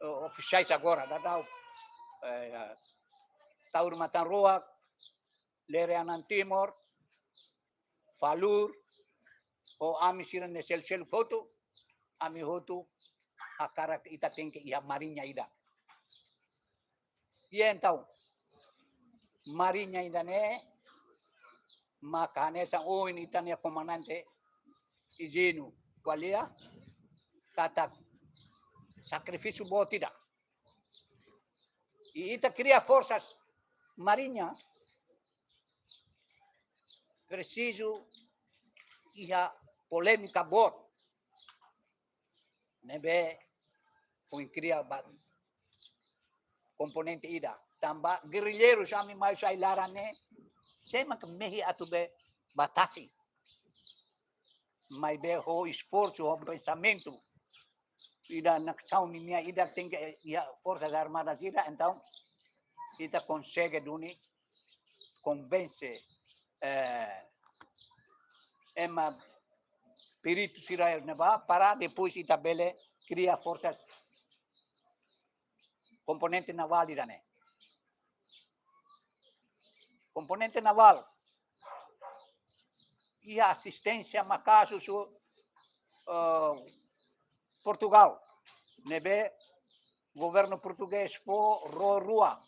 oficiais agora dadau Taur Matanroa Lereanan Timor Falur o ami siran ne sel foto ami hotu akara ita tengke ia marinya ida e então marinya ida ne makane sa oin itania comandante izinu qualia kata sacrifício botida e ita cria forças marinha preciso ia polêmica bot nebe foi cria componente ida tamba guerrilheiros ami mais ailarane sema que mehi atube batasi mas be ho esforço o pensamento ida nação minha ida tem que forças armadas ida então ida consegue duni convence ema perito sira neba para depois ida bele cria forças componente naval idane componente naval e assistência macaso Portugal nebe governo português fo rua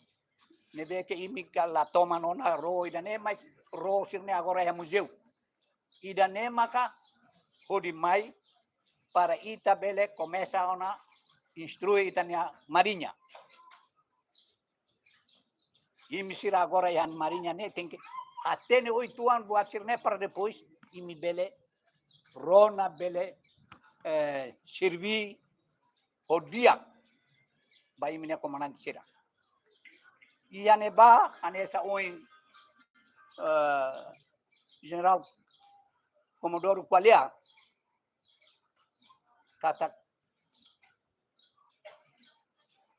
nebe que imika la toma nona ro idane mas ro sirne agora é museu idane maka hodi mai para ita bele começa ona instrui itania marinha imi sira agora yan marinha ne tem que até 8 anos buat sirne para depois imi bele rona bele servi o dia vai minha comandante sira e aneba anessa oin general Comodoro Qualia kata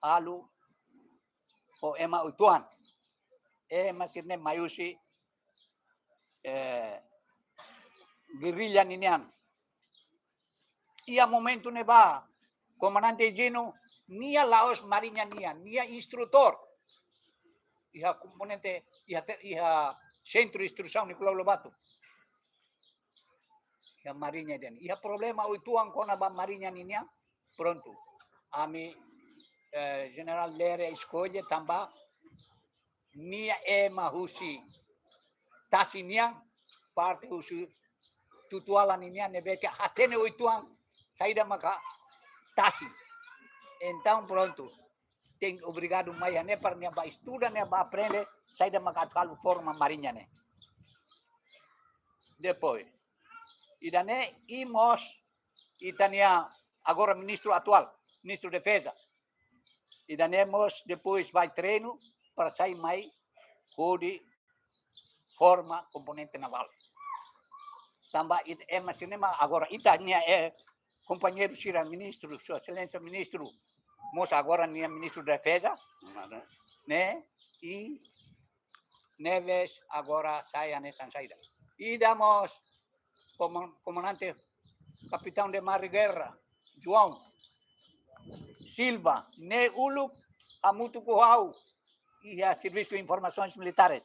alu o ema utuan sirne mayusi guerrilha ninian ia momento neba comandante Gino nia laos marinha nia instrutor ia componente ia centro de instrução Nicolau Lobato ia marinha den ia problema utuan kona ba marinha ninia pronto ami general Lere escolhe tamba nia ema husi tasi niya, parte usu tutualan niya, nebe que atene 8 anos, saída maka tasi. Então, pronto, tem obrigado mais né para né ba estuda né ba aprende, saída maka atual forma marinha né. Depois, e daí imos Itania agora ministro atual, ministro de defesa. E danemos depois vai treino para sair mais de forma componente naval. Também é mas cinema agora Itania é companheiro Sira ministro, sua excelência ministro, moça agora nem ministro de defesa, né? E Neves agora sai nessa saída. E damos comandante capitão de mar e guerra, João Silva, ne uluk amutu kuhau e a serviço de informações militares.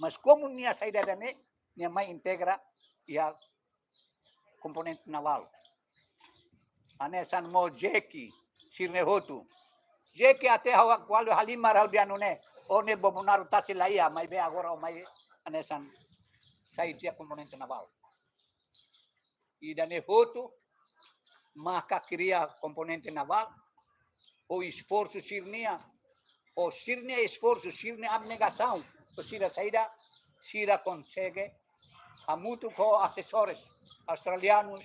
Mas como minha saída da minha mãe integra e a componente naval. Anesan mo Jeki Sirnehotu. Jeki até a qual Halimar Albiano ne, o ne Bobunaru Tasilaia, mas bem agora o mais anesan saída componente naval. E da Nehoto, marca cria componente naval, o esforço Sirnia, o Sirnia esforço, Sirnia abnegação, o Sira saída, Sira consegue, a muito com assessores australianos,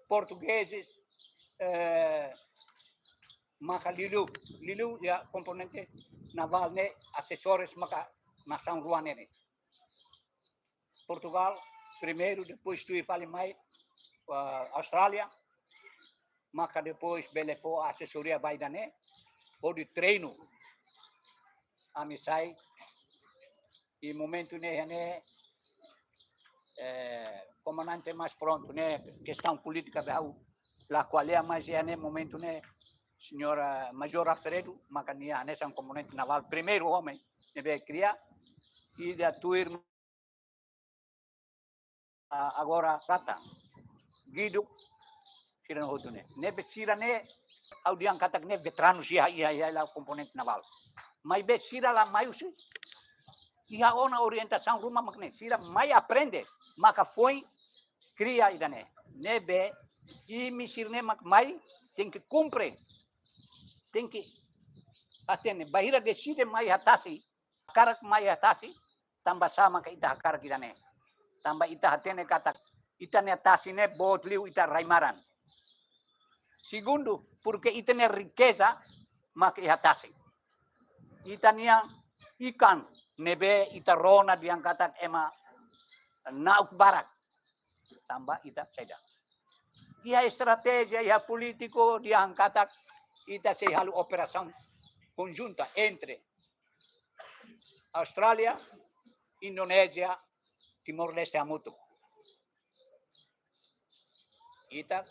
portugueses, marca Lilu é a componente naval, né, assessores, marca nação ruanene. Portugal, primeiro, depois tu e fale mais, Austrália, marca depois belefo a assessoria vai dané, ou de treino, a missai, e momento né, comandante mais pronto, né, questão política da qual é mais né, momento né, senhora Major Alfredo, marca nessa componente naval, primeiro homem, né, vai criar, e da tua irmã, agora Rata, Guido, Sira hotu ne. Ne Sira ne, au diang katak ne veteranos ia la componente naval. Mas be Sira la maius, ia ona orientação ruma makne. Sira mai aprende, maka foi cria idane. Ne be e mi sirne mak mai tem que cumpre. Tem que atene. Bahira decide mai hatasi, karak mai hatasi, tamba sama ka ita karak idane. Tamba ita hatene katak ita ne atasi ne botliu ita raimaran. Segundo, porque ita ne riqueza mak ihatasi. Ita nia ikan nebe ita rona diangkatak ema nauk barak. Tamba ita seda. Ia estratégia, ia político diangkatak ita se halu operação conjunta entre Austrália, Indonésia, Timor-Leste a mutu. Ita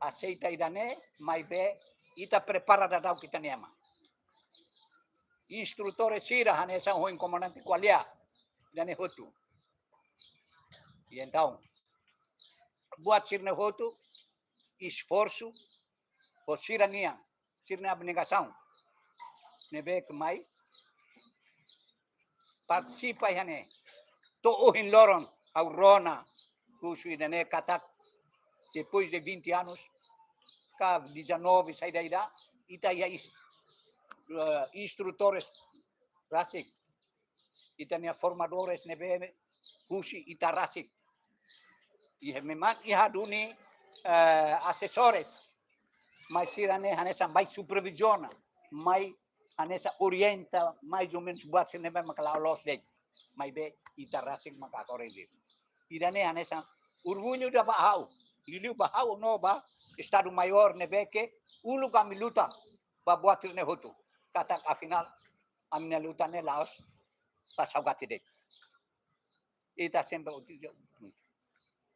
aceita idane, mas be ita prepara da dau kita nema. Instrutores Sira hanesa hoin comandante qualia idane hotu. E então, buat Sirne hotu, esforço, o Sira nia, Sirne abnegação. Nebe que mai participa hane. To ohin loron au rona, kusu idane katak. Depois de 20 anos, cá 19 sai da idade, ita ia instrutores rasik, ita nia formadores nebe kusi ita rasik. E memang ia duni assessores, mas sirane hanesa mais supervisiona, mais hanesa orienta, mais ou menos buat nebe makala los dek, mais be ita rasik makakoredi. Idane hanesa orgulho da bahau. Liliu bahau no ba Estado Maior nebeke ulu kami luta ba buat ne hotu katak afinal amne luta ne Laos pasawati de ita sempre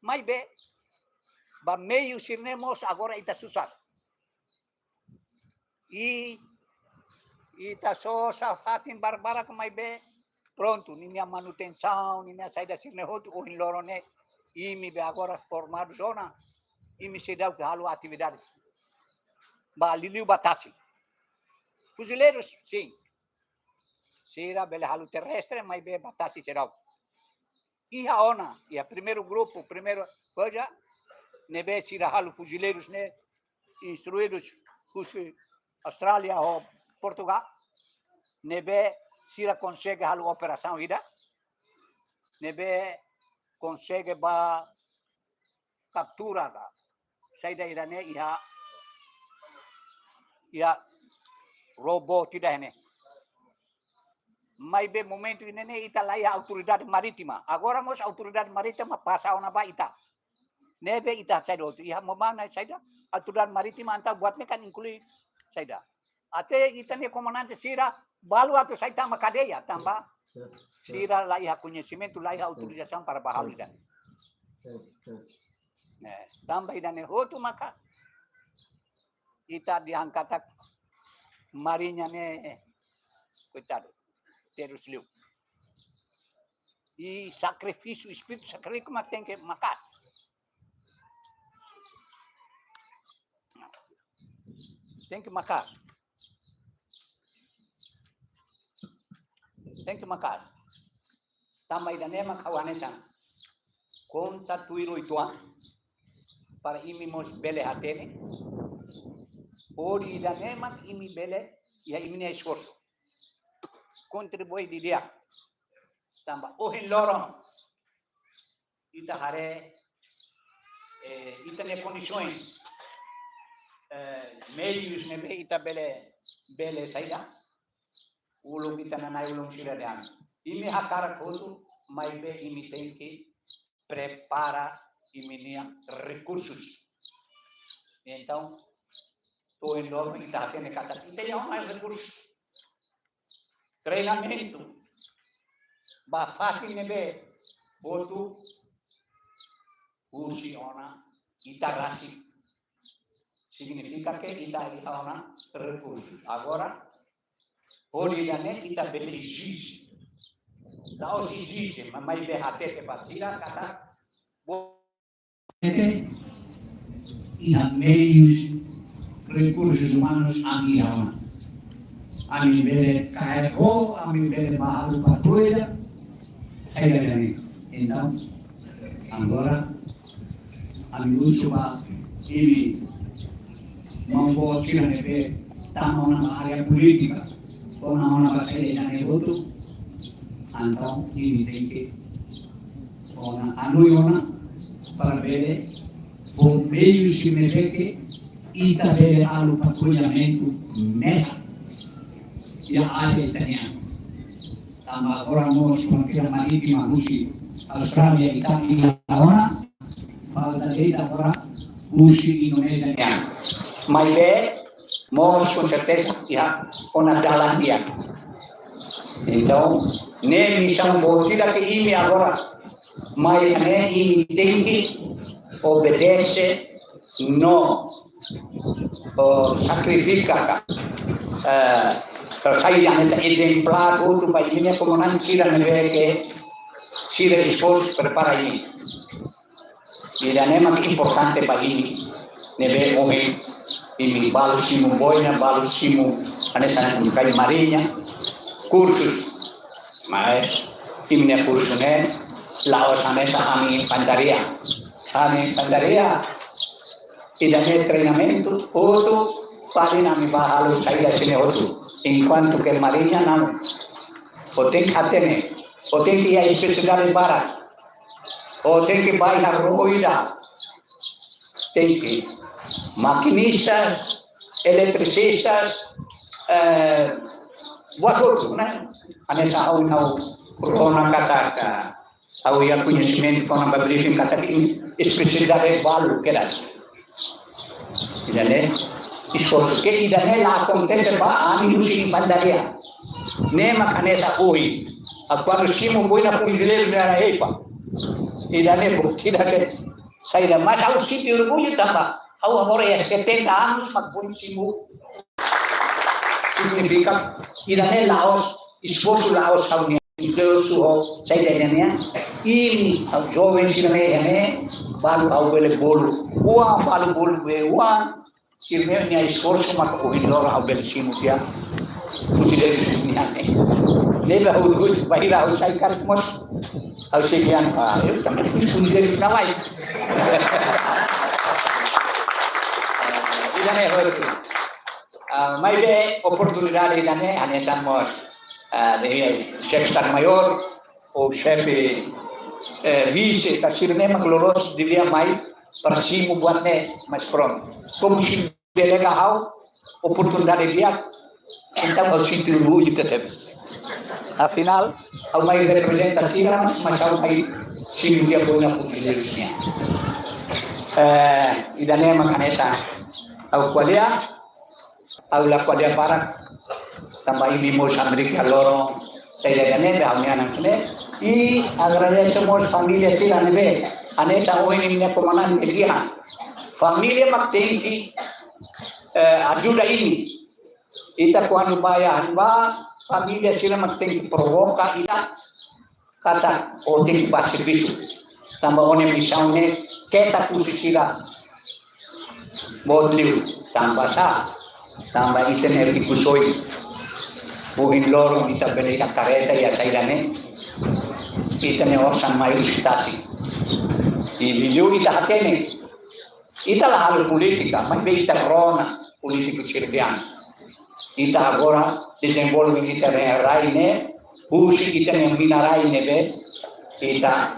mai be ba meio sirnemos agora ita susah e ita so safatin barbara mai be pronto minha manutenção minha saída sirne hotu o in lorone e me agora formado zona e me se deu que halo atividades ba Liliu batasi fuzileiros sim Sira bele halo terrestre mas be batasi será Ia ona, ia primeiro grupo, primeiro coisa, nebe sira halu fuzileiros, né, instruídos os Austrália ou Portugal, nebe sira consegue halu operação ida, nebe consegue ba captura da, saída ida né, ia robô tidak né. Mas bem momento ini ita lá a autoridade marítima. Agora nós autoridade marítima passa ona ba ita. Nebe ita saída outro. Ia momana saída autoridade marítima anta buatnya kan inclui saída. Até ita ne comandante sira balu atau saída ma cadeia tambah sira lá ia conhecimento lá ia autorização para bahal ida. Né, tambah ida ne outro maka ita diangkat marinha ne coitado. Terus liu. E sacrifício, espírito sacrifício, mas tem que matar. Tem que matar. Tem que matar. Também da nema kawanesan. Conta tuiro ituan para imimos bele hatene. Ori da nema imi bele ya imine esforço. Contribui di dia. Tambah ohin lorong. Ita hare ita ne condições meios ne ita bele saída. Ulung ita na ulung sira de ano. Imi hakara kotu mai be imi tem que prepara iminia recursos. Então, tô em lorong ita tem kata ita não mais recursos. Treinamento. Bafaki nebe botu usi ona itarasi. Significa que ita ona recursos. Agora, olhane ita belegis. Laos exige, mas mais berrate que pasira kata. E a meios recursos humanos amiana. Ami bere KRO, ami bere bahalu patrulha, então, agora, ami usuba ini mambo tira nebe tamo na área política, ou na ona basere na negoto, então ini tem que ona anuiona para bere o meio se mebeke e também alu patrulhamento nessa ya área italiana. Tambah orang mos frontiera marítima usi Australia Italia ona, falta data ora usi Indonesia. Mas mos com certeza ya ona dalam dia. Então, nem missão botida que imi agora, mas nem imi tem que obedecer no sacrifica saya yang exemplar outro país minha como não tira neve que tira esforço prepara ini e é muito importante para ini neve homem ini balu simu boina balu simu anessa kai marinha cursos mas timnya curso né laos anessa ami pandaria tidak ada treinamento outro para nami bahalu saya sini outro enquanto que marinha não ou tem que atender ou tem que ir a especialidade barat ou tem que bailar roida tem que maquinistas eletricistas buat tudo né anessa au não corona kata au yang conhecimento com a briefing kata ini especialidade balu keras tidak ada esforço que tidak nela acontece ba ami usi pandaria nema kanesa oi quando simo boi na fuzileiro na eipa tidak ne tidak que saída mas ao sítio orgulho tamba ao agora é 70 anos mas boi simo significa tidak ne laos esforço laos saúde então suho saída ne ini jovem sino ne balu ao bele bolu uang balu bolu uang sirve esforço mas o melhor ao belíssimo dia fuzileiros Lembra o bahira o sai cara mos ao chegar eu também fui fuzileiro na live. Idane hoje mais de oportunidade idane anesamos de chefe Estado-Maior ou chefe vice da Sirene Magloros devia mais para cima buatnya mas pronto como se delega oportunidade dia então eu sinto orgulho de ter afinal ao mais representa Sira mas ao mais sim dia boa na fuzileiros idane makanesa au qualia au la qualia para também vimos América Loro saya dane bahamian sene e agradecemos família Sira nebe anesa hoje minha comandante dia família maktenki ajuda ini ita quando vai a família Sira maktenki provoca ita kata otik pasibisu tambah one misalnya kita kusira bodliu tambah tambah itener kusoi buhin loro ita belikan kareta ya sairane ita ne orsan mayoritas Iliu ita hatene ita la hal politica mas be ita corona politico serbiano ita agora desenvolve ita raine usi ita ne minarai nebe ita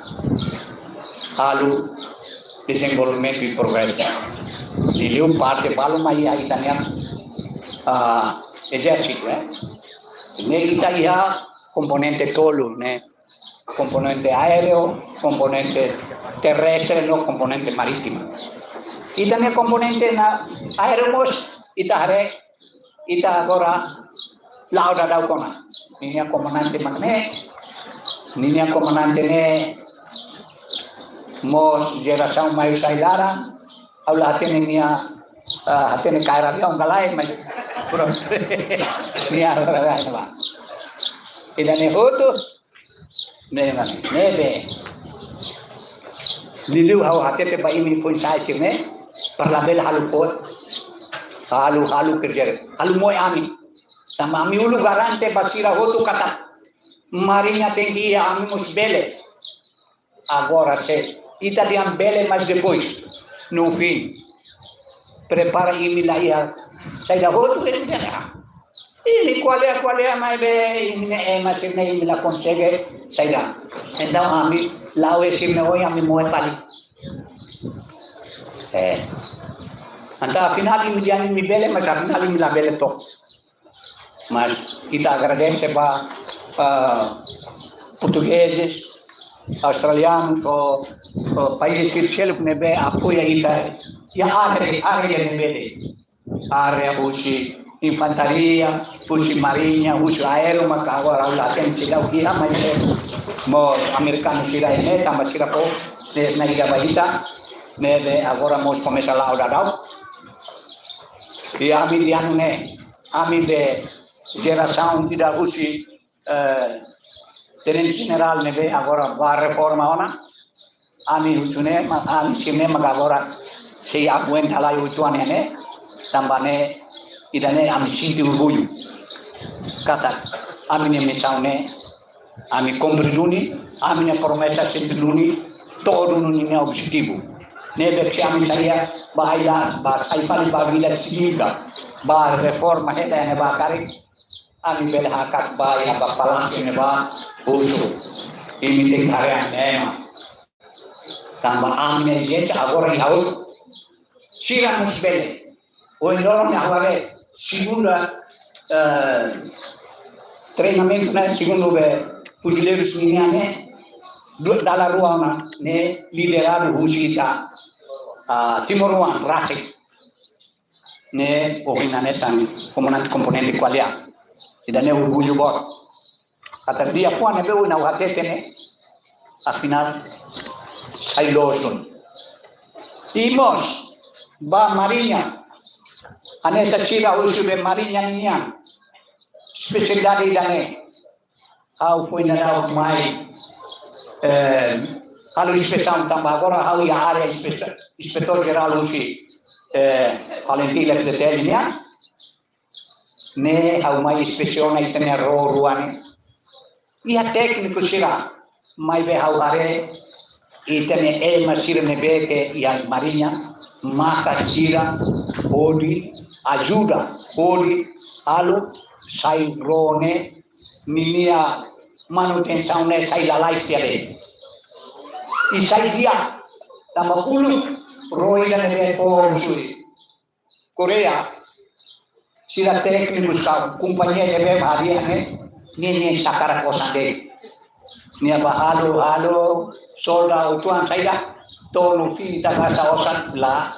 halu desenvolvimento e progresso Iliu parte balu mai ita ne exército ne ita ia componente tolo ne componente aéreo, componente terrestre, no componente marítimo. Y también componente aéreo, ita agora lauda dau kona. Niña comandante magne, niña comandante ne mos geração mais saidara, aula hatene niya hatene kaira biang galai mas pronto niya agora ba. Ida ne hoto nebe lilu hau hate ba ini pun sai sine parlabel halu kerja halu moi ami tama ami ulu garante basira hotu kata marinya tinggi ami mus bele agora se ita diam bele mas depois no fim prepara imi la ia sai da hotu que ini qual é mais bem mas nem me la consegue sai lá então ami lá o esse me hoje ami moe pali então afinal me diani me bele mas afinal me la bele to mas kita agradece para portugueses australianos ou países terceiros que nebe apoia ita ya área nebe área hoje infantaria, pusi marinha, pusi aéreo, mas agora lá tem sila o que mas mo americano sila ini tambah sila po desna ida baita nebe agora mos começa lá o dadau e ami dianu ne ami de geração de da pusi tenente general nebe agora vai reforma ona ami utune ami sime mas agora se aguenta lá o tuane ne tambah ne idane ami sinti orgulho kata ami ne misalnya ami compreenduni ami ne promessa sentiluni todo no meu objetivo nebe que ami saya bahaya ba saifal ba vida civil ba reforma heda ne ba kari ami bel hakat ba ya ba palanci ne ba usu ini tingkarian nema tambah ami ne gente agora ni haus sira musbele o enorme agora segunda treinamento né segundo fuzileiros minhane dalam ruangan ne liderado hujita Timor Racing ne organização componente qualia ida ne orgulho bor kata dia puan ne na watete ne afinal sai loson imos ba marinha anessa chila usu be marinha niya spesialidade dane au foi na dau mai kalau inspeção tambah agora au ya área inspetor geral usi Valentina de Telinha ne au mai inspezione itene ruane Ia técnico sira, mai be haugare, e também masira nebe que ia marinha, maka sira, odi, ajuda, odi, alo, sai rone, minha manutenção né, sai da laistia dele. E sai dia, tama pulu, roida nebe forçui. Korea, sira técnico sa companhia nebe haria né, nem sakara kosan dele. Nia halo solda utuan saida tolu finita kasa osan la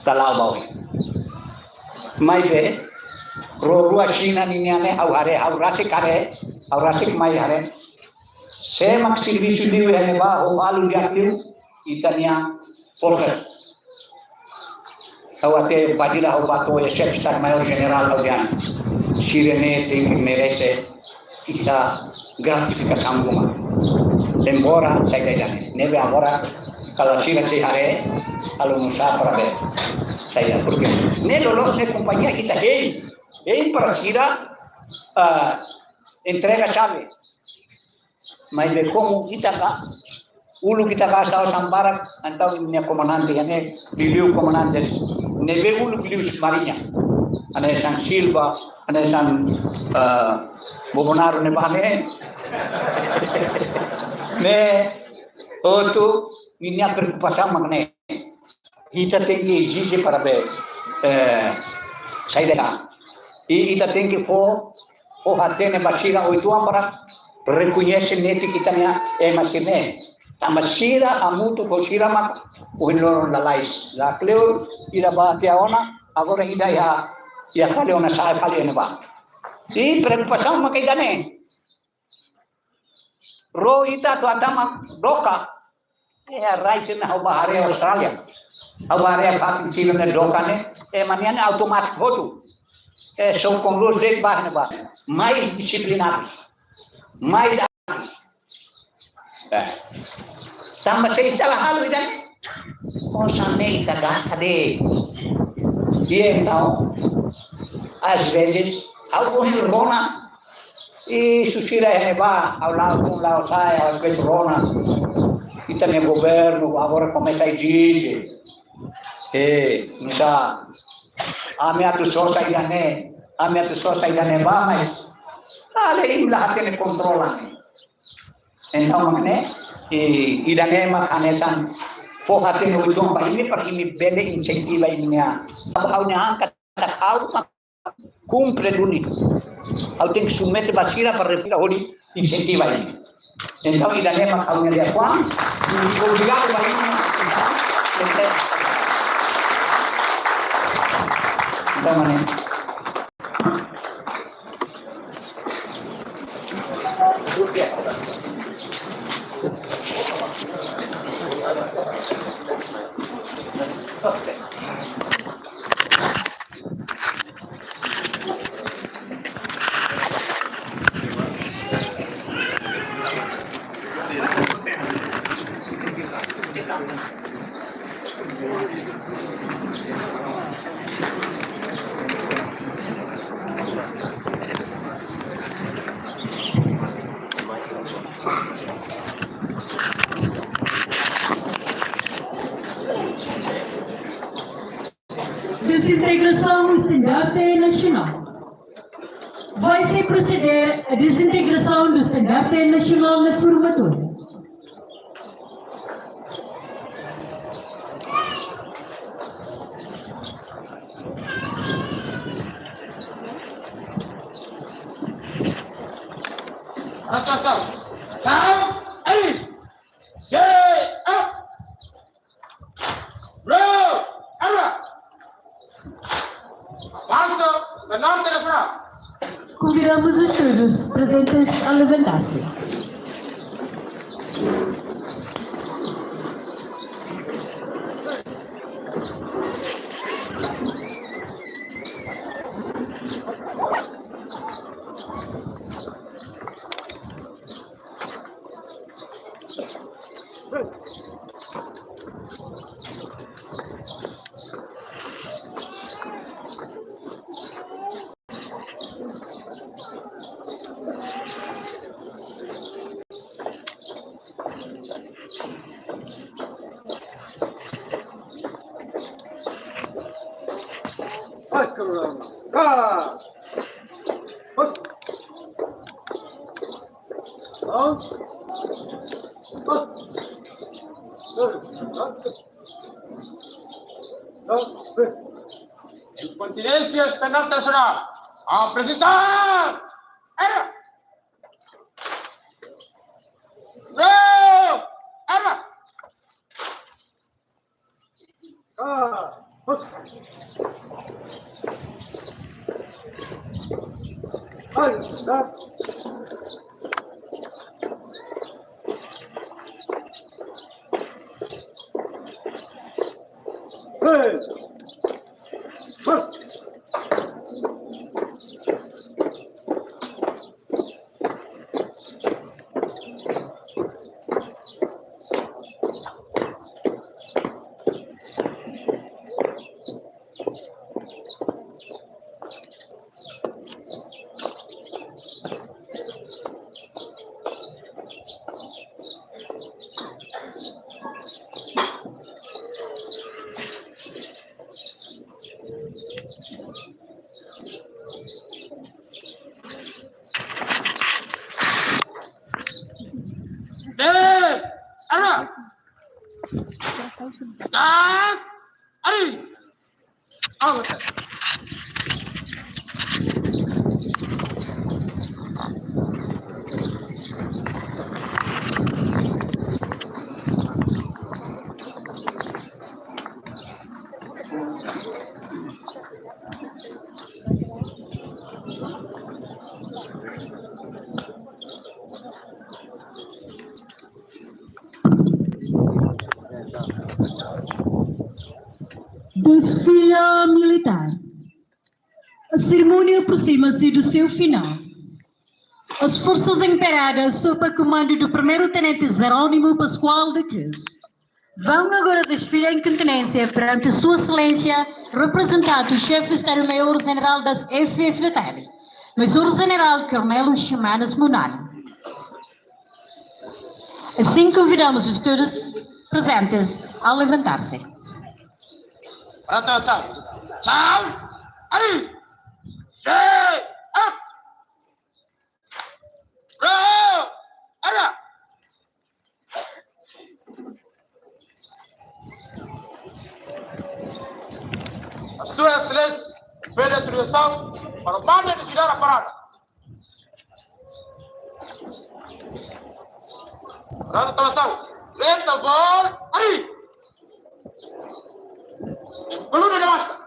kalau bawi mai be rorua china ni ane au rasik mai hare semak serviço de ane ba o alu dia kiu itania forças awate badila au bato e chef star maior general laudian sirene tem merece kita gratificação guma. Embora saya kaya nebe agora kalau sila si hare kalau musa para ver saya porque nelo los de compañía kita para sila entrega chave mas de como kita ka ulu kita ka sa sambarak antau ni comandante ane biliu comandante nebe ulu biliu marinya ane sang Silva ane sang Bobonaro ne bane ne otu minha preocupação magne ita tem que exigir para ver sair dela e ita tem que for atene basira oito para reconhece neti kita nya masine tamasira amutu kosira mak uinlor la lais la cleo ira ba piaona agora ida ya kali ona sa kali ne ba e preocupação makai dane ro ita tu atama doka raise na bahare Australia bahare fatin chile ne doka ne maniane automatic hotu são com luz de barne ba mais disciplinados mais tambah saya istilah hal itu consamenta gasta de e então às vezes alguns rona e susira ba ao lado com lá sai às vezes rona e também governo agora começa a exigir misa a minha pessoa sai ba mas ali lahat ni kontrolan então né e idane makanesan fohatin udong pa ini per ini bele insentiva inya au nya angkat au cumpre duni au tem que submeter basira para repetir hori insentiva ini então idane makau nya dia kuan obrigado para ini então né Desintegração estandarte nacional. Vai-se proceder a desintegração do estandarte nacional na formatura. Convidamos os todos presentes a levantar-se. Vai, Carolina. Cá! Vai! En continencia external nacional, a presentar. Era. No. Era. Era. Ari. Out. Desfile militar. A cerimônia aproxima-se do seu final. As forças imperadas, sob o comando do primeiro-tenente Jerônimo Pascoal de Cruz, vão agora desfilar em continência perante Sua Excelência, representado o chefe de Estado-Maior General das FFDT, Major-General Cornélio Ximenes Munari. Assim convidamos os todos presentes a levantar-se. Para tchau. Tchau. Ari. Sei. Ah. Bro. Era. A Sua Excelência pede autorização para o mando iniciar a parada. Parada atenção. Lenta, vol. Ari. Coluna de basta.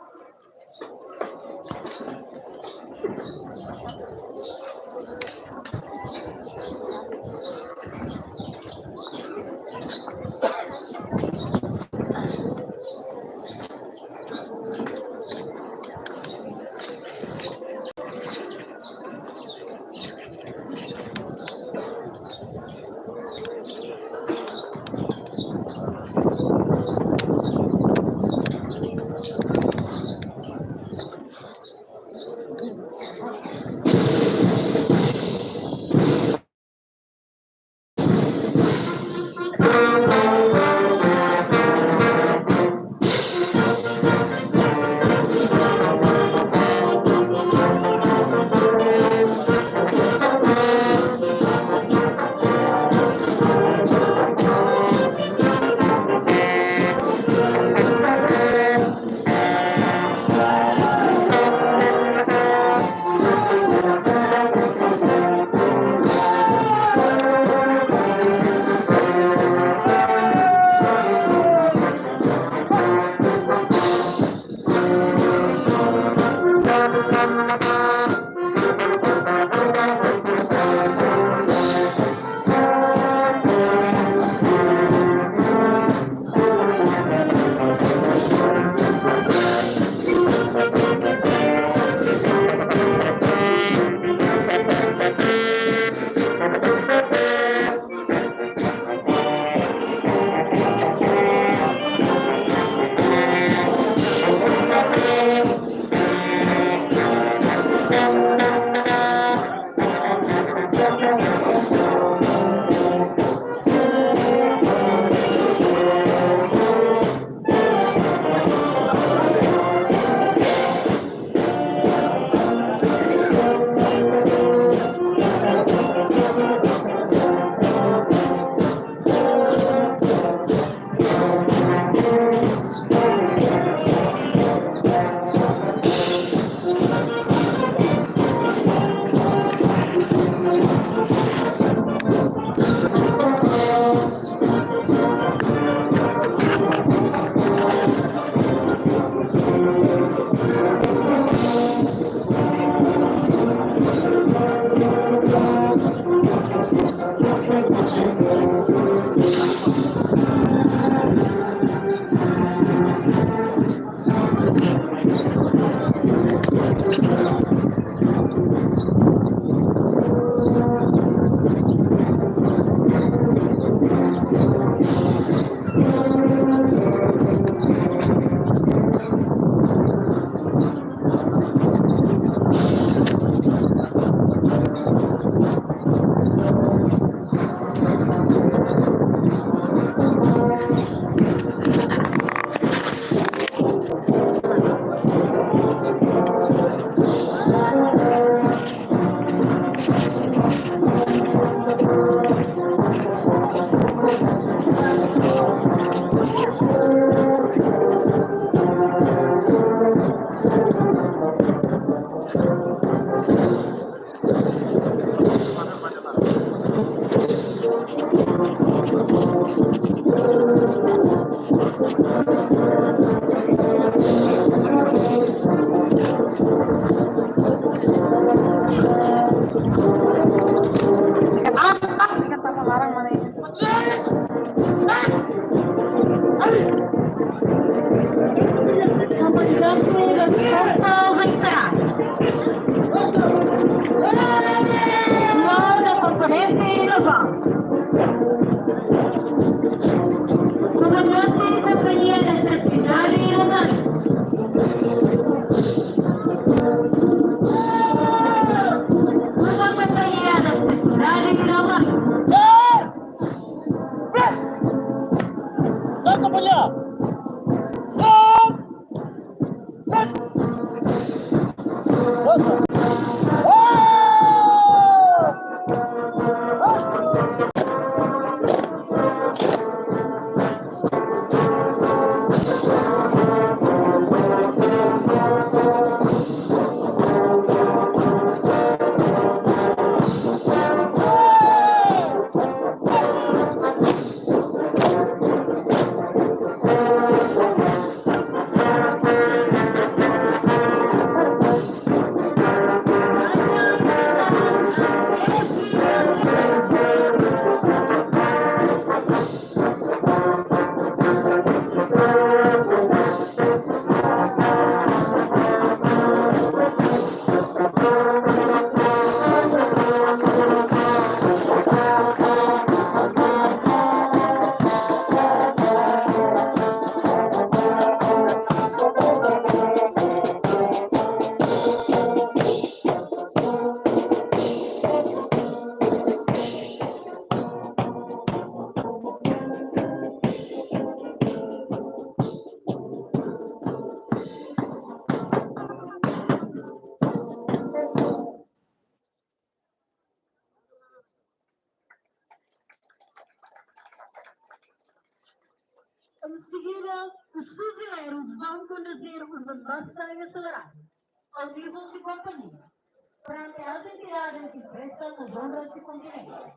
estabelecer uma massa e acelerada ao nível de companhia, perante as entidades que prestam as honras de continência.